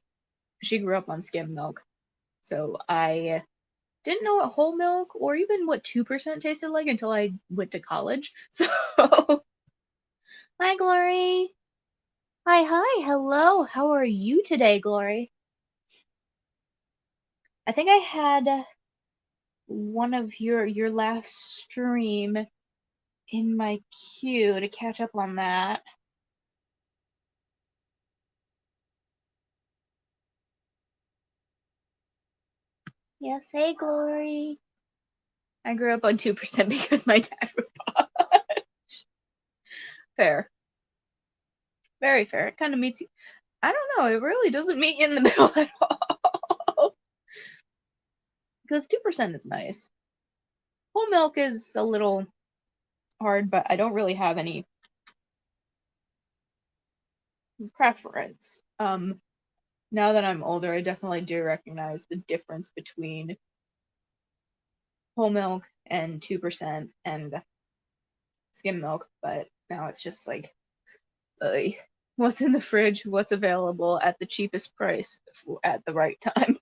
she grew up on skim milk. So I didn't know what whole milk or even what 2% tasted like until I went to college. So hi Glory. Hi, hello. How are you today, Glory? I think I had one of your last stream in my queue to catch up on that. Yes, hey Glory. I grew up on 2% because my dad was Posh. Fair. Very fair. It kind of meets you. I don't know, it really doesn't meet you in the middle at all. Because 2% is nice. Whole milk is a little hard, but I don't really have any preference. Now that I'm older, I definitely do recognize the difference between whole milk and 2% and skim milk, but now it's just like, what's in the fridge, what's available at the cheapest price at the right time.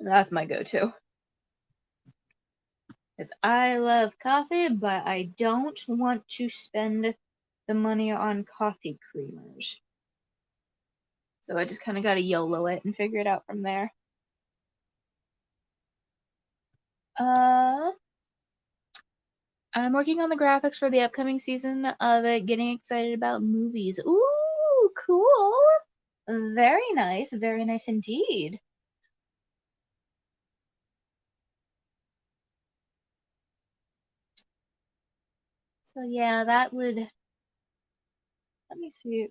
That's my go-to. Because I love coffee, but I don't want to spend the money on coffee creamers. So I just kind of got to YOLO it and figure it out from there. I'm working on the graphics for the upcoming season of it, getting excited about movies. Ooh, cool. Very nice indeed. So yeah, that would, let me see.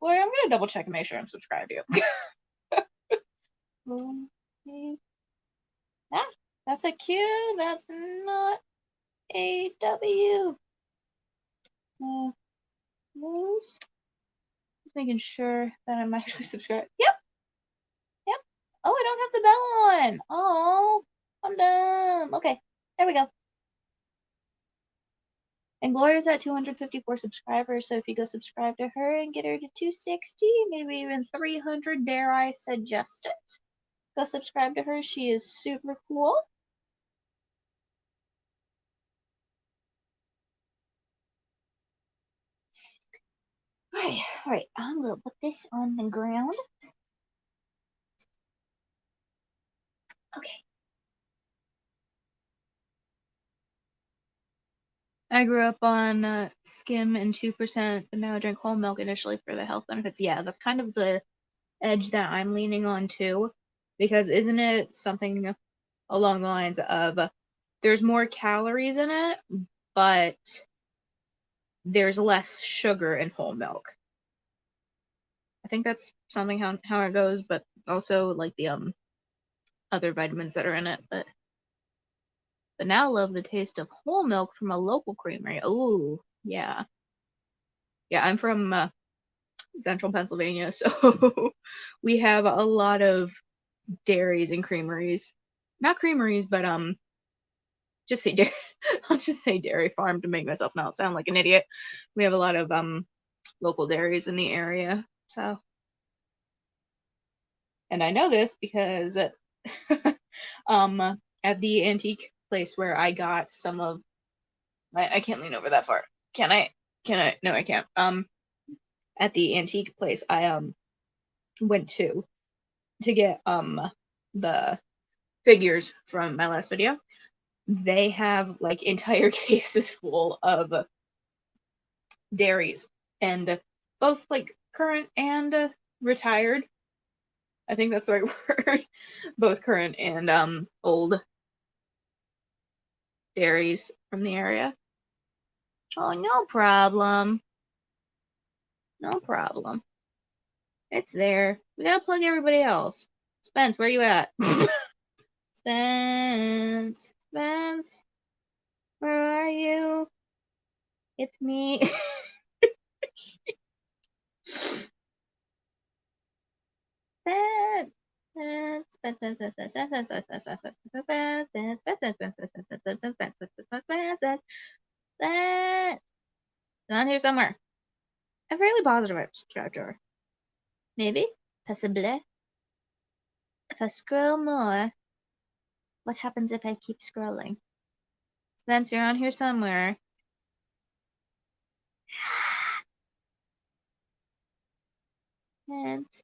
Glory, I'm gonna double check and make sure I'm subscribed to you. Okay. Ah, that's a Q, that's not a W. News. Just making sure that I'm actually subscribed. Yep. Oh, I don't have the bell on. Oh, I'm dumb. Okay, there we go. And Gloria's at 254 subscribers, so if you go subscribe to her and get her to 260, maybe even 300, dare I suggest it? Go subscribe to her. She is super cool. Alright, I'm gonna put this on the ground. Okay. I grew up on skim and 2%, but now I drink whole milk initially for the health benefits. Yeah, that's kind of the edge that I'm leaning on too, because isn't it something along the lines of there's more calories in it, but there's less sugar in whole milk. I think that's something how it goes, but also like the other vitamins that are in it. But now love the taste of whole milk from a local creamery. Oh yeah, I'm from central Pennsylvania, so we have a lot of dairies and creameries. Not creameries, but just say dairy. I'll just say dairy farm to make myself not sound like an idiot. We have a lot of local dairies in the area, so. And I know this because at the antique place where I got some of I can't lean over that far. Can I? No, I can't. At the antique place I went to get the figures from my last video. They have like entire cases full of dairies, and both like current and retired. I think that's the right word. Both current and old dairies from the area. Oh, no problem. No problem. It's there. We gotta plug everybody else. Spence, where you at? Spence. Spence. Where are you? It's me. Spence. Down here somewhere. I'm fairly positive I've subscribed to her. Maybe? Possibly. If I scroll more, what happens if I keep scrolling? Spence, you're on here somewhere. Spence.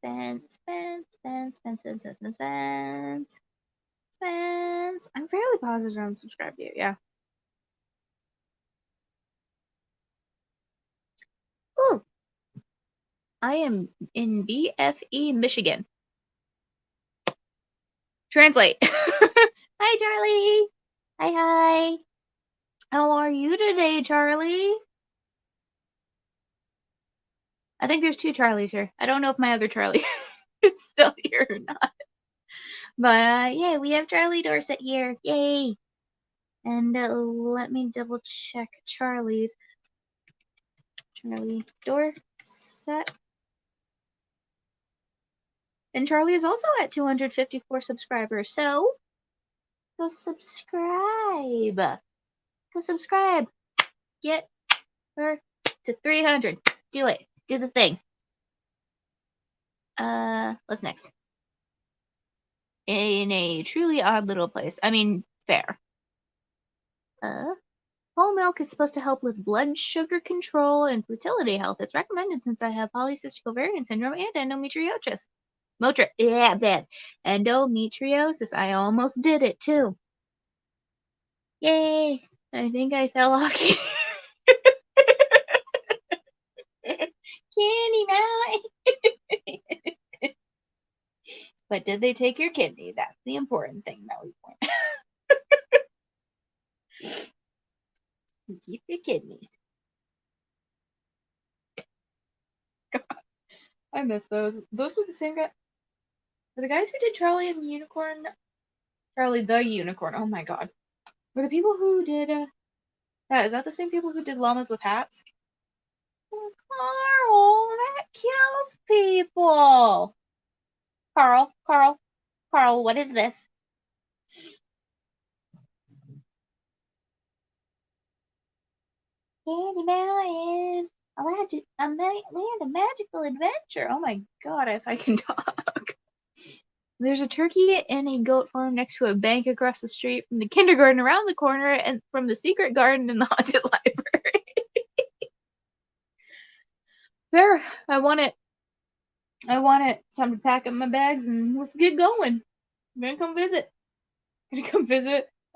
really positive I'm subscribed to you, yeah. Ooh. I am in BFE, Michigan. Translate. Hi, Charlie. Hi, hi. How are you today, Charlie? I think there's two Charlies here. I don't know if my other Charlie is still here or not. But, yeah, we have Charlie Dorset here. Yay. And let me double check Charlie Dorset. And Charlie is also at 254 subscribers, so go subscribe. Go subscribe. Get her to 300. Do it. Do the thing. What's next? In a truly odd little place. I mean, fair. Whole milk is supposed to help with blood sugar control and fertility health. It's recommended since I have polycystic ovarian syndrome and endometriosis. Endometriosis. I almost did it too. Yay! I think I fell off. Candy now. But did they take your kidney? That's the important thing that we want. Keep your kidneys. God, I miss those. Those were the same guy. Were the guys who did Charlie and the Unicorn? Charlie the Unicorn. Oh my god. Were the people who did that? Is that the same people who did Llamas with Hats? Oh, Carl, that kills people. Carl, what is this? Candy is land of magical adventure. Oh my god, if I can talk. There's a turkey and a goat farm next to a bank across the street from the kindergarten around the corner and from the secret garden in the haunted library. There, I want it. It's time to pack up my bags and let's get going. I'm gonna come visit.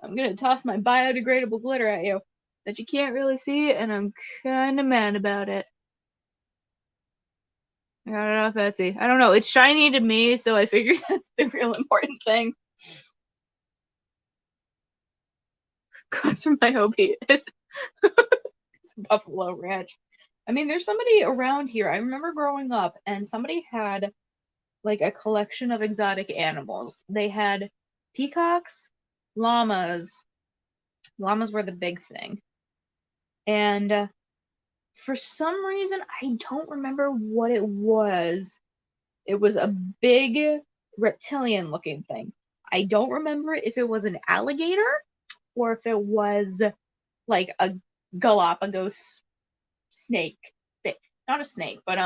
I'm gonna toss my biodegradable glitter at you that you can't really see, and I'm kinda mad about it. I got it off Etsy. I don't know. It's shiny to me, so I figure that's the real important thing. Across from my hobby is Buffalo Ranch. I mean, there's somebody around here. I remember growing up, and somebody had like a collection of exotic animals. They had peacocks, llamas. Llamas were the big thing. And for some reason, I don't remember what it was. It was a big reptilian looking thing. I don't remember if it was an alligator or if it was like a Galapagos snake. Not a snake, but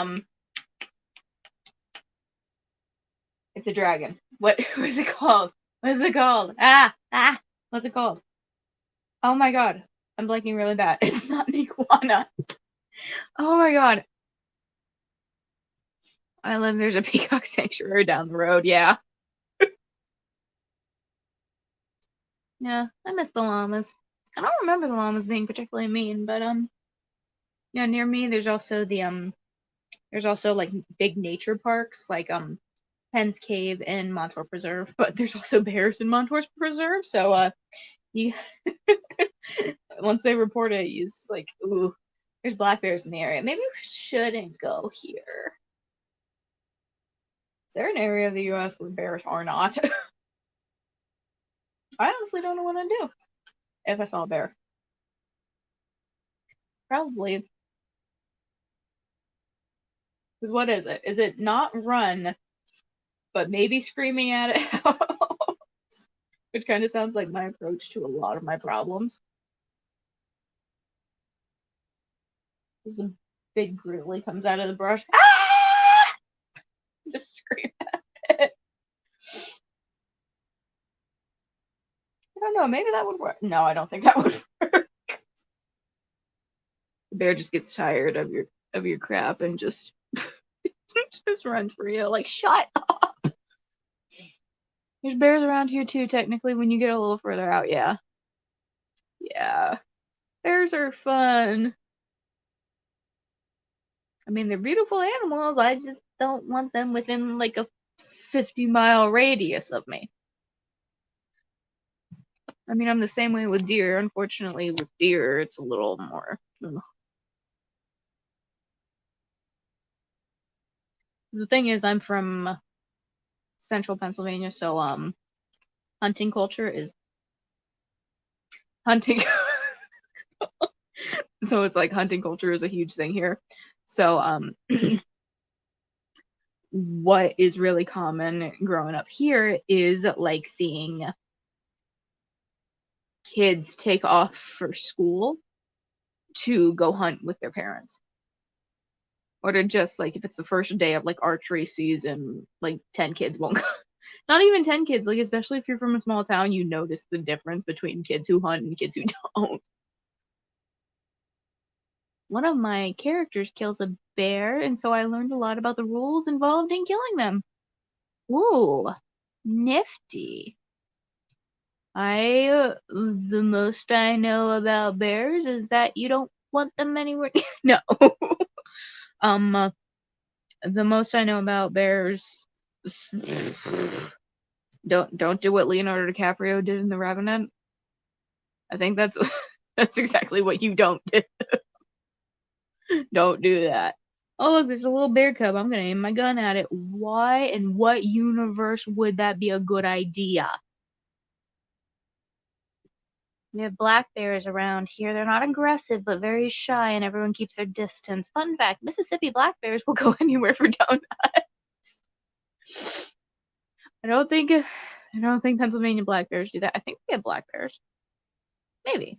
it's a dragon. What is it called? What's it called? What's it called? Oh my god. I'm blanking really bad. It's not an iguana. Oh my god. There's a peacock sanctuary down the road, yeah. Yeah, I miss the llamas. I don't remember the llamas being particularly mean, but yeah, near me there's also like big nature parks like Penn's Cave and Montour Preserve, but there's also bears in Montour Preserve, so you once they report it, you just like, ooh, there's black bears in the area. Maybe we shouldn't go here. Is there an area of the US where bears are not? I honestly don't know what I'd do if I saw a bear. Probably. Because what is it? Is it not run, but maybe screaming at it? Which kind of sounds like my approach to a lot of my problems. As a big grizzly comes out of the brush. Ah! Just scream at it. I don't know. Maybe that would work. No, I don't think that would work. The bear just gets tired of your crap and just runs for you. Like, shut up. There's bears around here too, technically, when you get a little further out, yeah. Yeah. Bears are fun. I mean, they're beautiful animals. I just don't want them within like a 50-mile radius of me. I mean, I'm the same way with deer. Unfortunately, with deer, it's a little more. The thing is, I'm from central Pennsylvania, so hunting culture is hunting. So it's like hunting culture is a huge thing here. So what is really common growing up here is like seeing kids take off for school to go hunt with their parents. Or to just like if it's the first day of like archery season, like 10 kids won't go. Not even 10 kids, like especially if you're from a small town, you notice the difference between kids who hunt and kids who don't. One of my characters kills a bear, and so I learned a lot about the rules involved in killing them. Ooh, nifty. The most I know about bears is that you don't want them anywhere. No. um, the most I know about bears. Don't do what Leonardo DiCaprio did in The Revenant. I think that's that's exactly what you don't do. Don't do that. Oh look, there's a little bear cub. I'm gonna aim my gun at it. Why in what universe would that be a good idea? We have black bears around here. They're not aggressive, but very shy, and everyone keeps their distance. Fun fact, Mississippi black bears will go anywhere for donuts. I don't think Pennsylvania black bears do that. I think we have black bears. Maybe.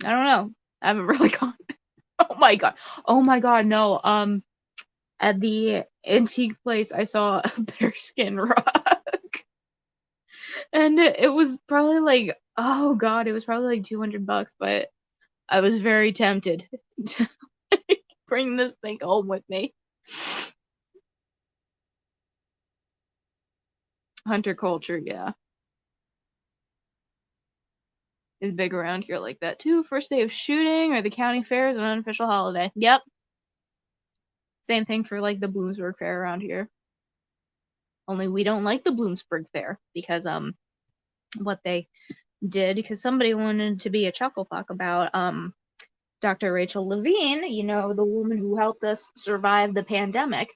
I don't know. I haven't really gone. Oh my god. Oh my god, no. At the antique place I saw a bearskin rug. And it was probably like, oh god, it was probably like $200, but I was very tempted to bring this thing home with me. Hunter culture, yeah, is big around here like that too. First day of shooting or the county fair is an unofficial holiday. Yep. Same thing for like the Bloomsburg Fair around here. Only we don't like the Bloomsburg Fair because what they did because somebody wanted to be a chucklefuck about Dr. Rachel Levine, you know, the woman who helped us survive the pandemic.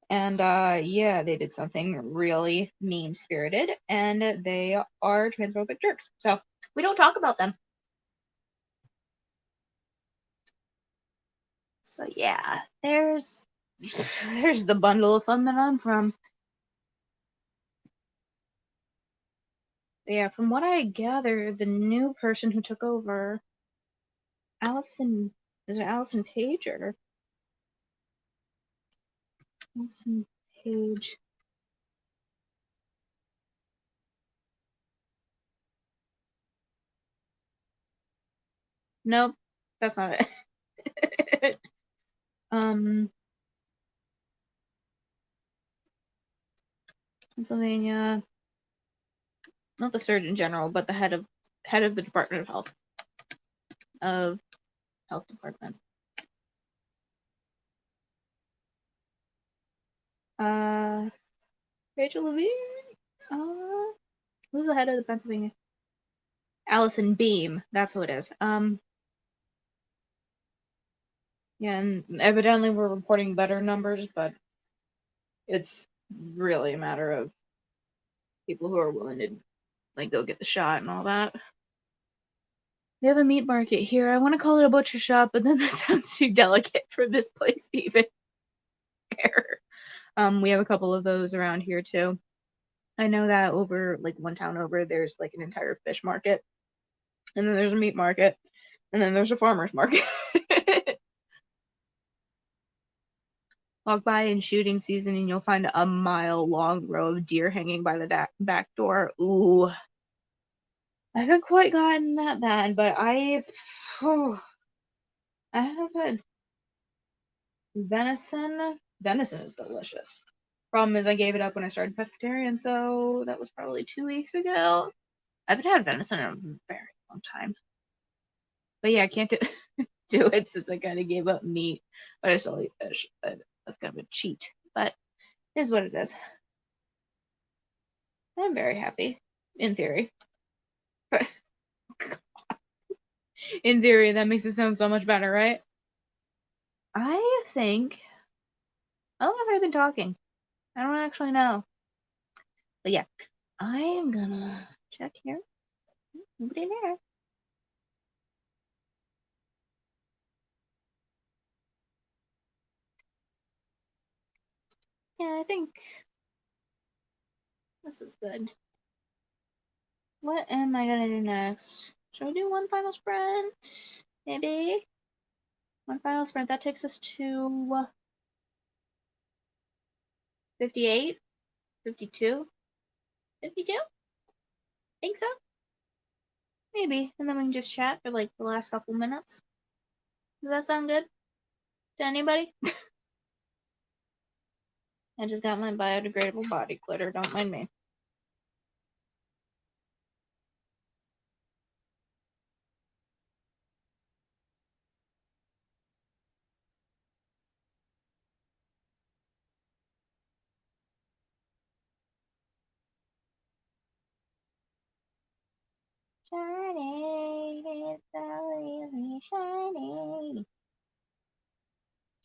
And yeah, they did something really mean spirited, and they are transphobic jerks. So we don't talk about them. So yeah, there's the bundle of fun that I'm from. Yeah, from what I gather, the new person who took over, Allison, is it Allison Page or Allison Page? Nope, that's not it. Pennsylvania, not the Surgeon General, but the head of the Department of Health Department. Rachel Levine. Who's the head of the Pennsylvania? Allison Beam. That's who it is. Yeah, and evidently we're reporting better numbers, but it's really a matter of people who are willing to like go get the shot and all that. We have a meat market here. I want to call it a butcher shop, but then that sounds too delicate for this place to even care. We have a couple of those around here too. I know that over like one town over, there's like an entire fish market, and then there's a meat market, and then there's a farmer's market. Walk by in shooting season and you'll find a mile-long row of deer hanging by the back door. Ooh. I haven't quite gotten that bad, but I have had venison. Venison is delicious. Problem is, I gave it up when I started pescatarian, so that was probably 2 weeks ago. I haven't had venison in a very long time. But yeah, I can't do it since I kind of gave up meat, but I still eat fish. But that's kind of a cheat. But it is what it is. I'm very happy, in theory. But in theory, that makes it sound so much better, right? I think. How long have I been talking? I don't actually know. But yeah, I am gonna check here. Nobody there. Yeah, I think this is good. What am I gonna do next? Should I do one final sprint? Maybe? One final sprint. That takes us to 58? 52? 52? Think so? Maybe. And then we can just chat for like the last couple minutes. Does that sound good to anybody? I just got my biodegradable body glitter. Don't mind me. Shiny, it's so really shiny.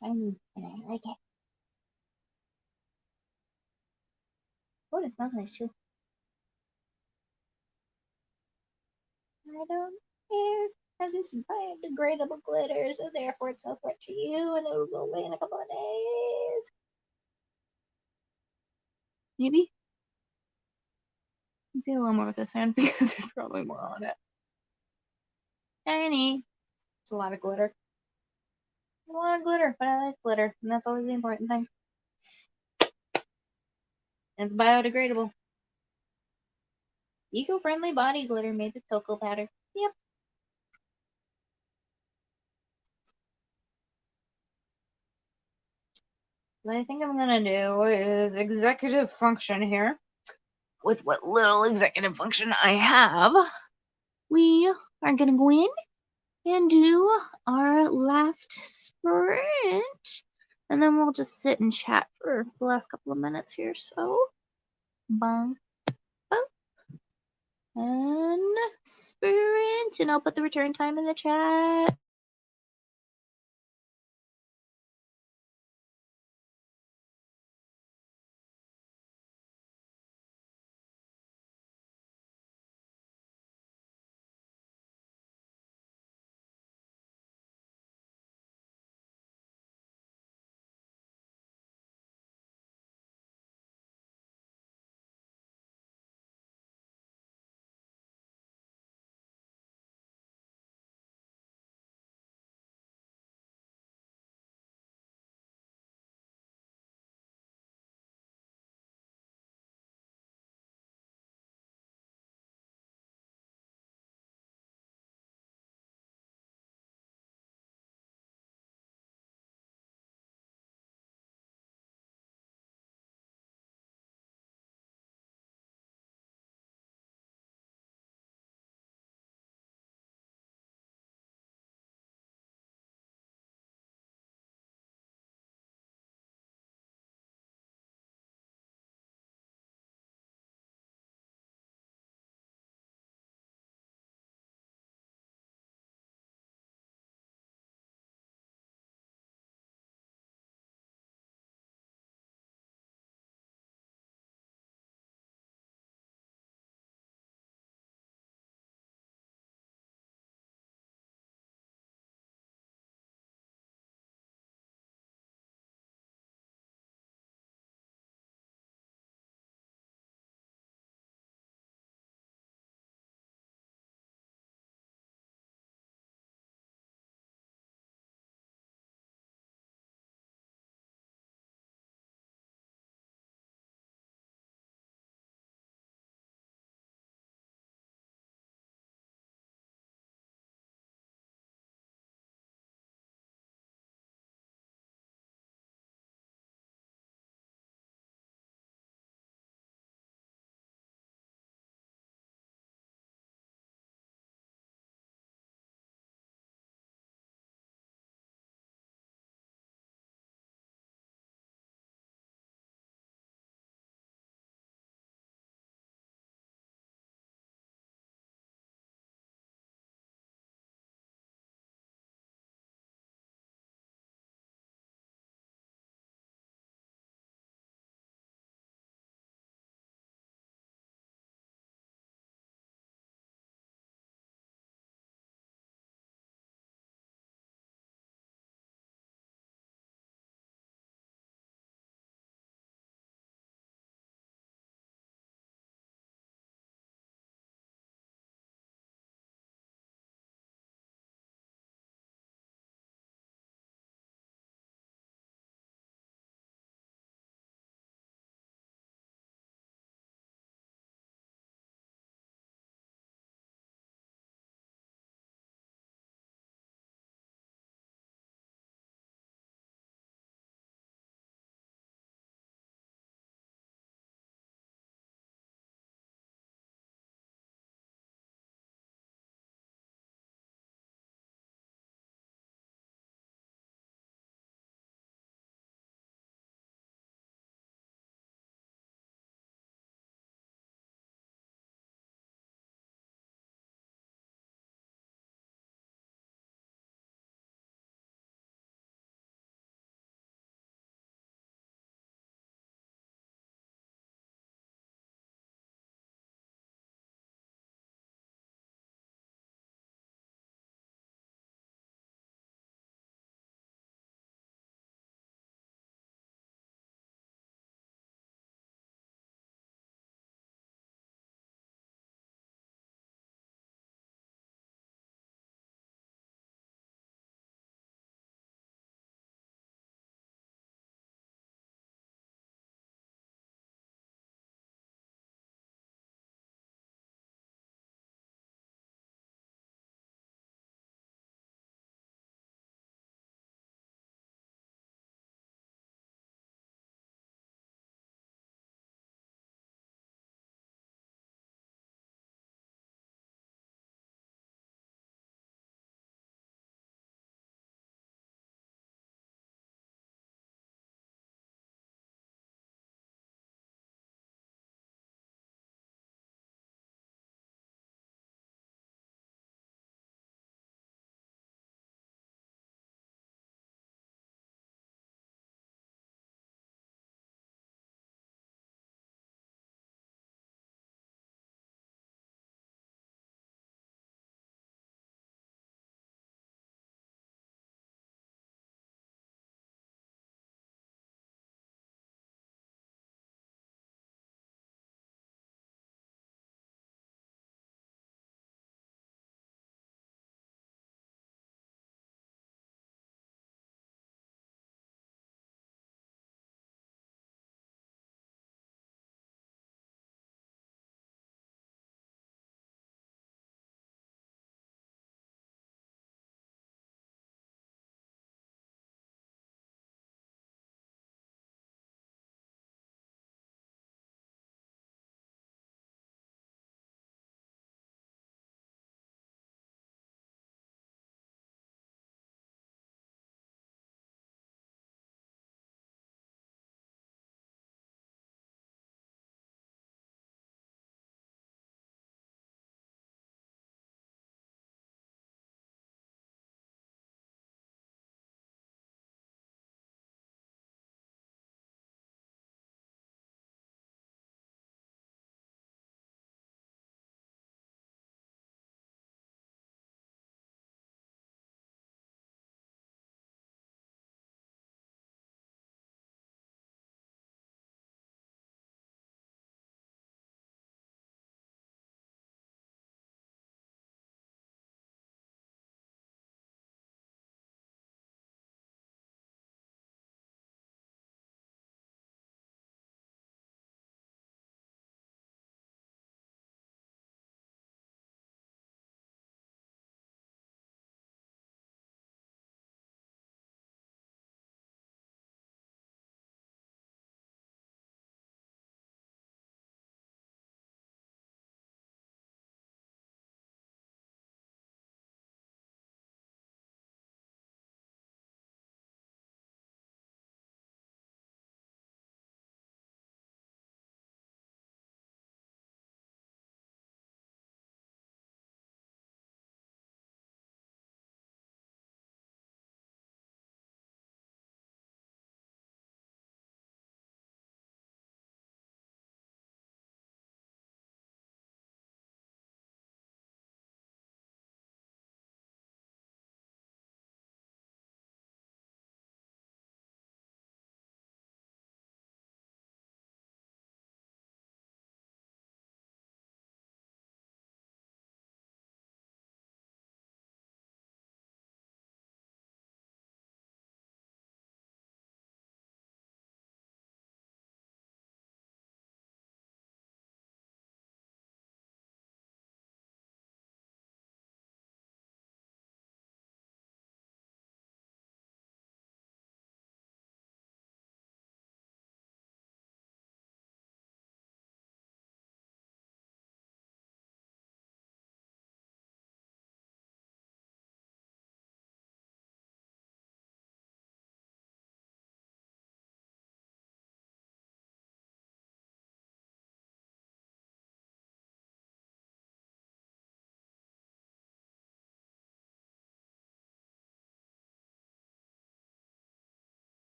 Shiny, and I like it. Oh, it smells nice too. I don't care, because it's biodegradable glitter, so therefore it's no threat to you, and it'll go away in a couple of days. Maybe? You see a little more with this hand because there's probably more on it. Shiny. It's a lot of glitter. A lot of glitter, but I like glitter, and that's always the important thing. And it's biodegradable. Eco-friendly body glitter made with cocoa powder. Yep. What I think I'm gonna do is executive function here. With what little executive function I have, we are gonna go in and do our last sprint. And then we'll just sit and chat for the last couple of minutes here. So, bang, bang, and sprint. And I'll put the return time in the chat.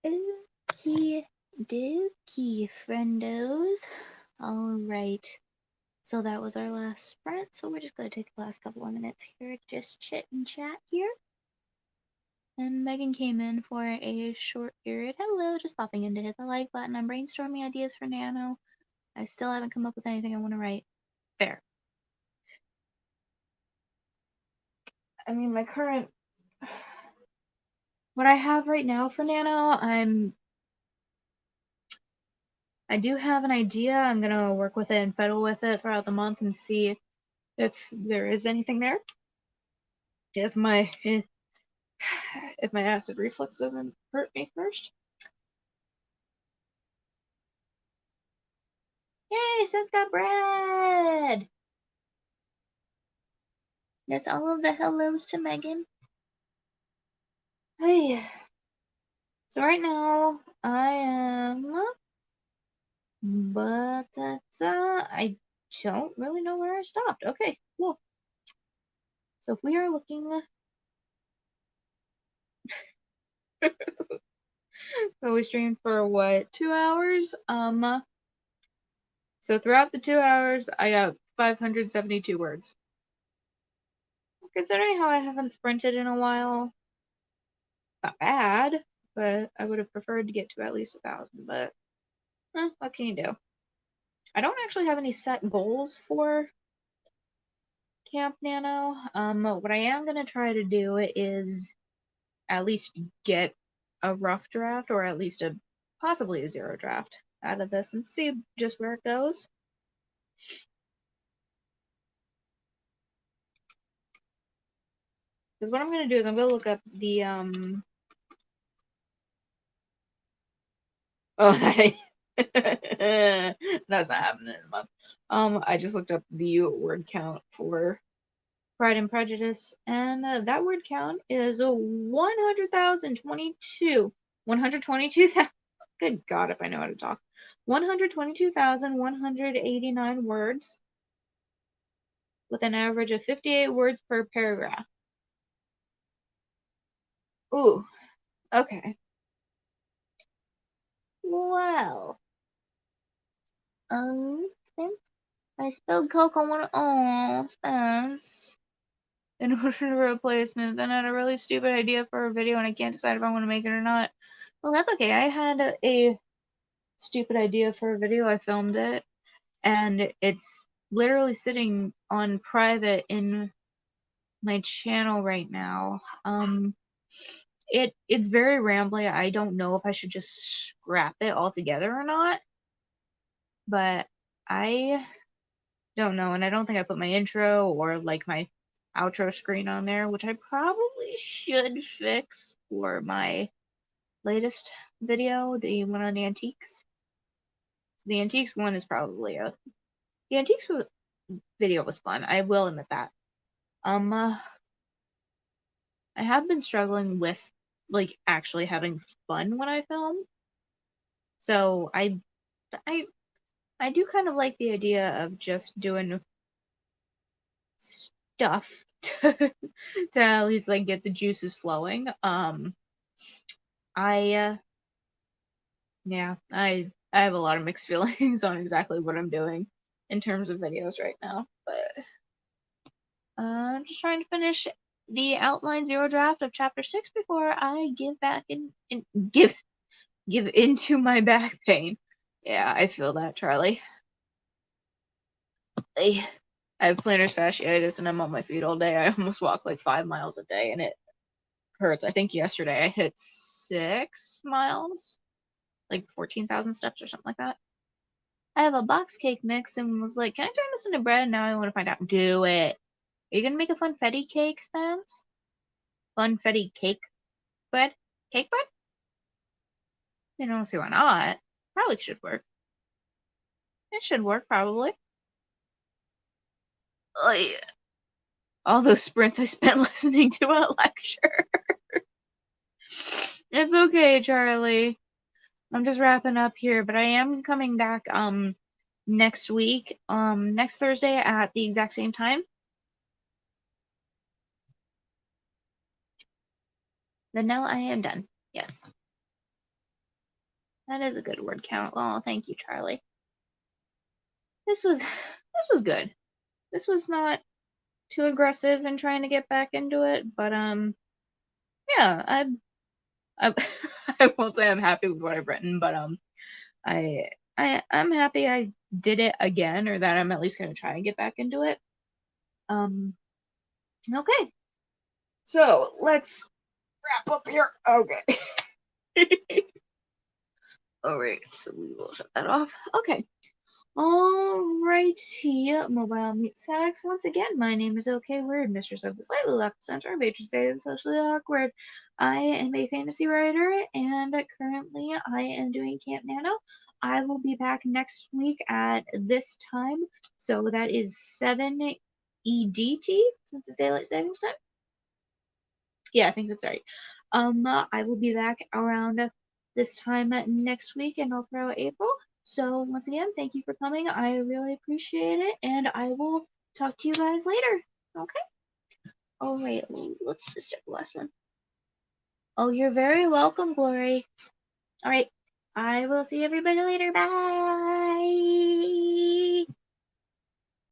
Okie dokie, friendos. Alright. So that was our last sprint, so we're just gonna take the last couple of minutes here to just chit and chat here. And Megan came in for a short period. Hello, just popping in to hit the like button. I'm brainstorming ideas for Nano. I still haven't come up with anything I want to write. Fair. I mean, my current... What I have right now for Nano, I do have an idea. I'm gonna work with it and fiddle with it throughout the month and see if there is anything there. If my acid reflux doesn't hurt me first. Yay, Sense got bread! Yes, all of the hellos to Megan. Hey. So right now, I am... But that's, I don't really know where I stopped. Okay, cool. So if we are looking... So we streamed for what, 2 hours? So throughout the 2 hours, I got 572 words. Considering how I haven't sprinted in a while, not bad, but I would have preferred to get to at least 1,000, but what can you do? I don't actually have any set goals for Camp Nano. What I am gonna try to do is at least get a rough draft, or at least possibly a 0 draft out of this and see just where it goes. Because what I'm gonna do is I'm gonna look up the oh, that's not happening in a month. I just looked up the word count for Pride and Prejudice, and that word count is 100,022. 122,000. Good God, if I know how to talk. 122,189 words, with an average of 58 words per paragraph. Ooh, okay. Well, Spence, I spilled Coke on one. Oh, Spence. In order to replacement, then I had a really stupid idea for a video and I can't decide if I want to make it or not. Well, that's okay. I had a stupid idea for a video. I filmed it, and it's literally sitting on private in my channel right now. It's very rambly. I don't know if I should just scrap it altogether or not, but I don't know, and I don't think I put my intro or like my outro screen on there, which I probably should fix for my latest video, the one on antiques. So the antiques one is probably the antiques video was fun. I will admit that. I have been struggling with like actually having fun when I film. So I do kind of like the idea of just doing stuff to at least like get the juices flowing. Yeah, I have a lot of mixed feelings on exactly what I'm doing in terms of videos right now, but I'm just trying to finish the outline 0 draft of chapter 6 before I give back give into my back pain. Yeah, I feel that, Charlie. I have plantar fasciitis and I'm on my feet all day. I almost walk like 5 miles a day and it hurts. I think yesterday I hit 6 miles, like 14,000 steps or something like that. I have a box cake mix and was like, can I turn this into bread? Now I want to find out. Do it. Are you gonna make a funfetti cake, Spence? Funfetti cake bread? Cake bread? I don't see why not. Probably should work. It should work, probably. Oh, yeah. All those sprints I spent listening to a lecture. It's okay, Charlie. I'm just wrapping up here, but I am coming back next week, next Thursday at the exact same time. Then now I am done. Yes. That is a good word count. Oh, thank you, Charlie. This was good. This was not too aggressive in trying to get back into it, but yeah, I I won't say I'm happy with what I've written, but I'm happy I did it again, or that I'm at least gonna try and get back into it. Okay. So let's wrap up here. Okay. Alright, so we will shut that off. Okay. Alrighty, Mobile Meat Sacks. Once again, my name is OK Word, Mistress of the Slightly Left Center, patron saint of the Socially Awkward. I am a fantasy writer, and currently I am doing Camp Nano. I will be back next week at this time, so that is 7 EDT, since it's Daylight Savings Time. Yeah, I think that's right. I will be back around this time next week and all throughout April. So once again, thank you for coming. I really appreciate it, and I will talk to you guys later. Okay? All right, let's just check the last one. Oh, you're very welcome, Glory. All right, I will see everybody later. Bye.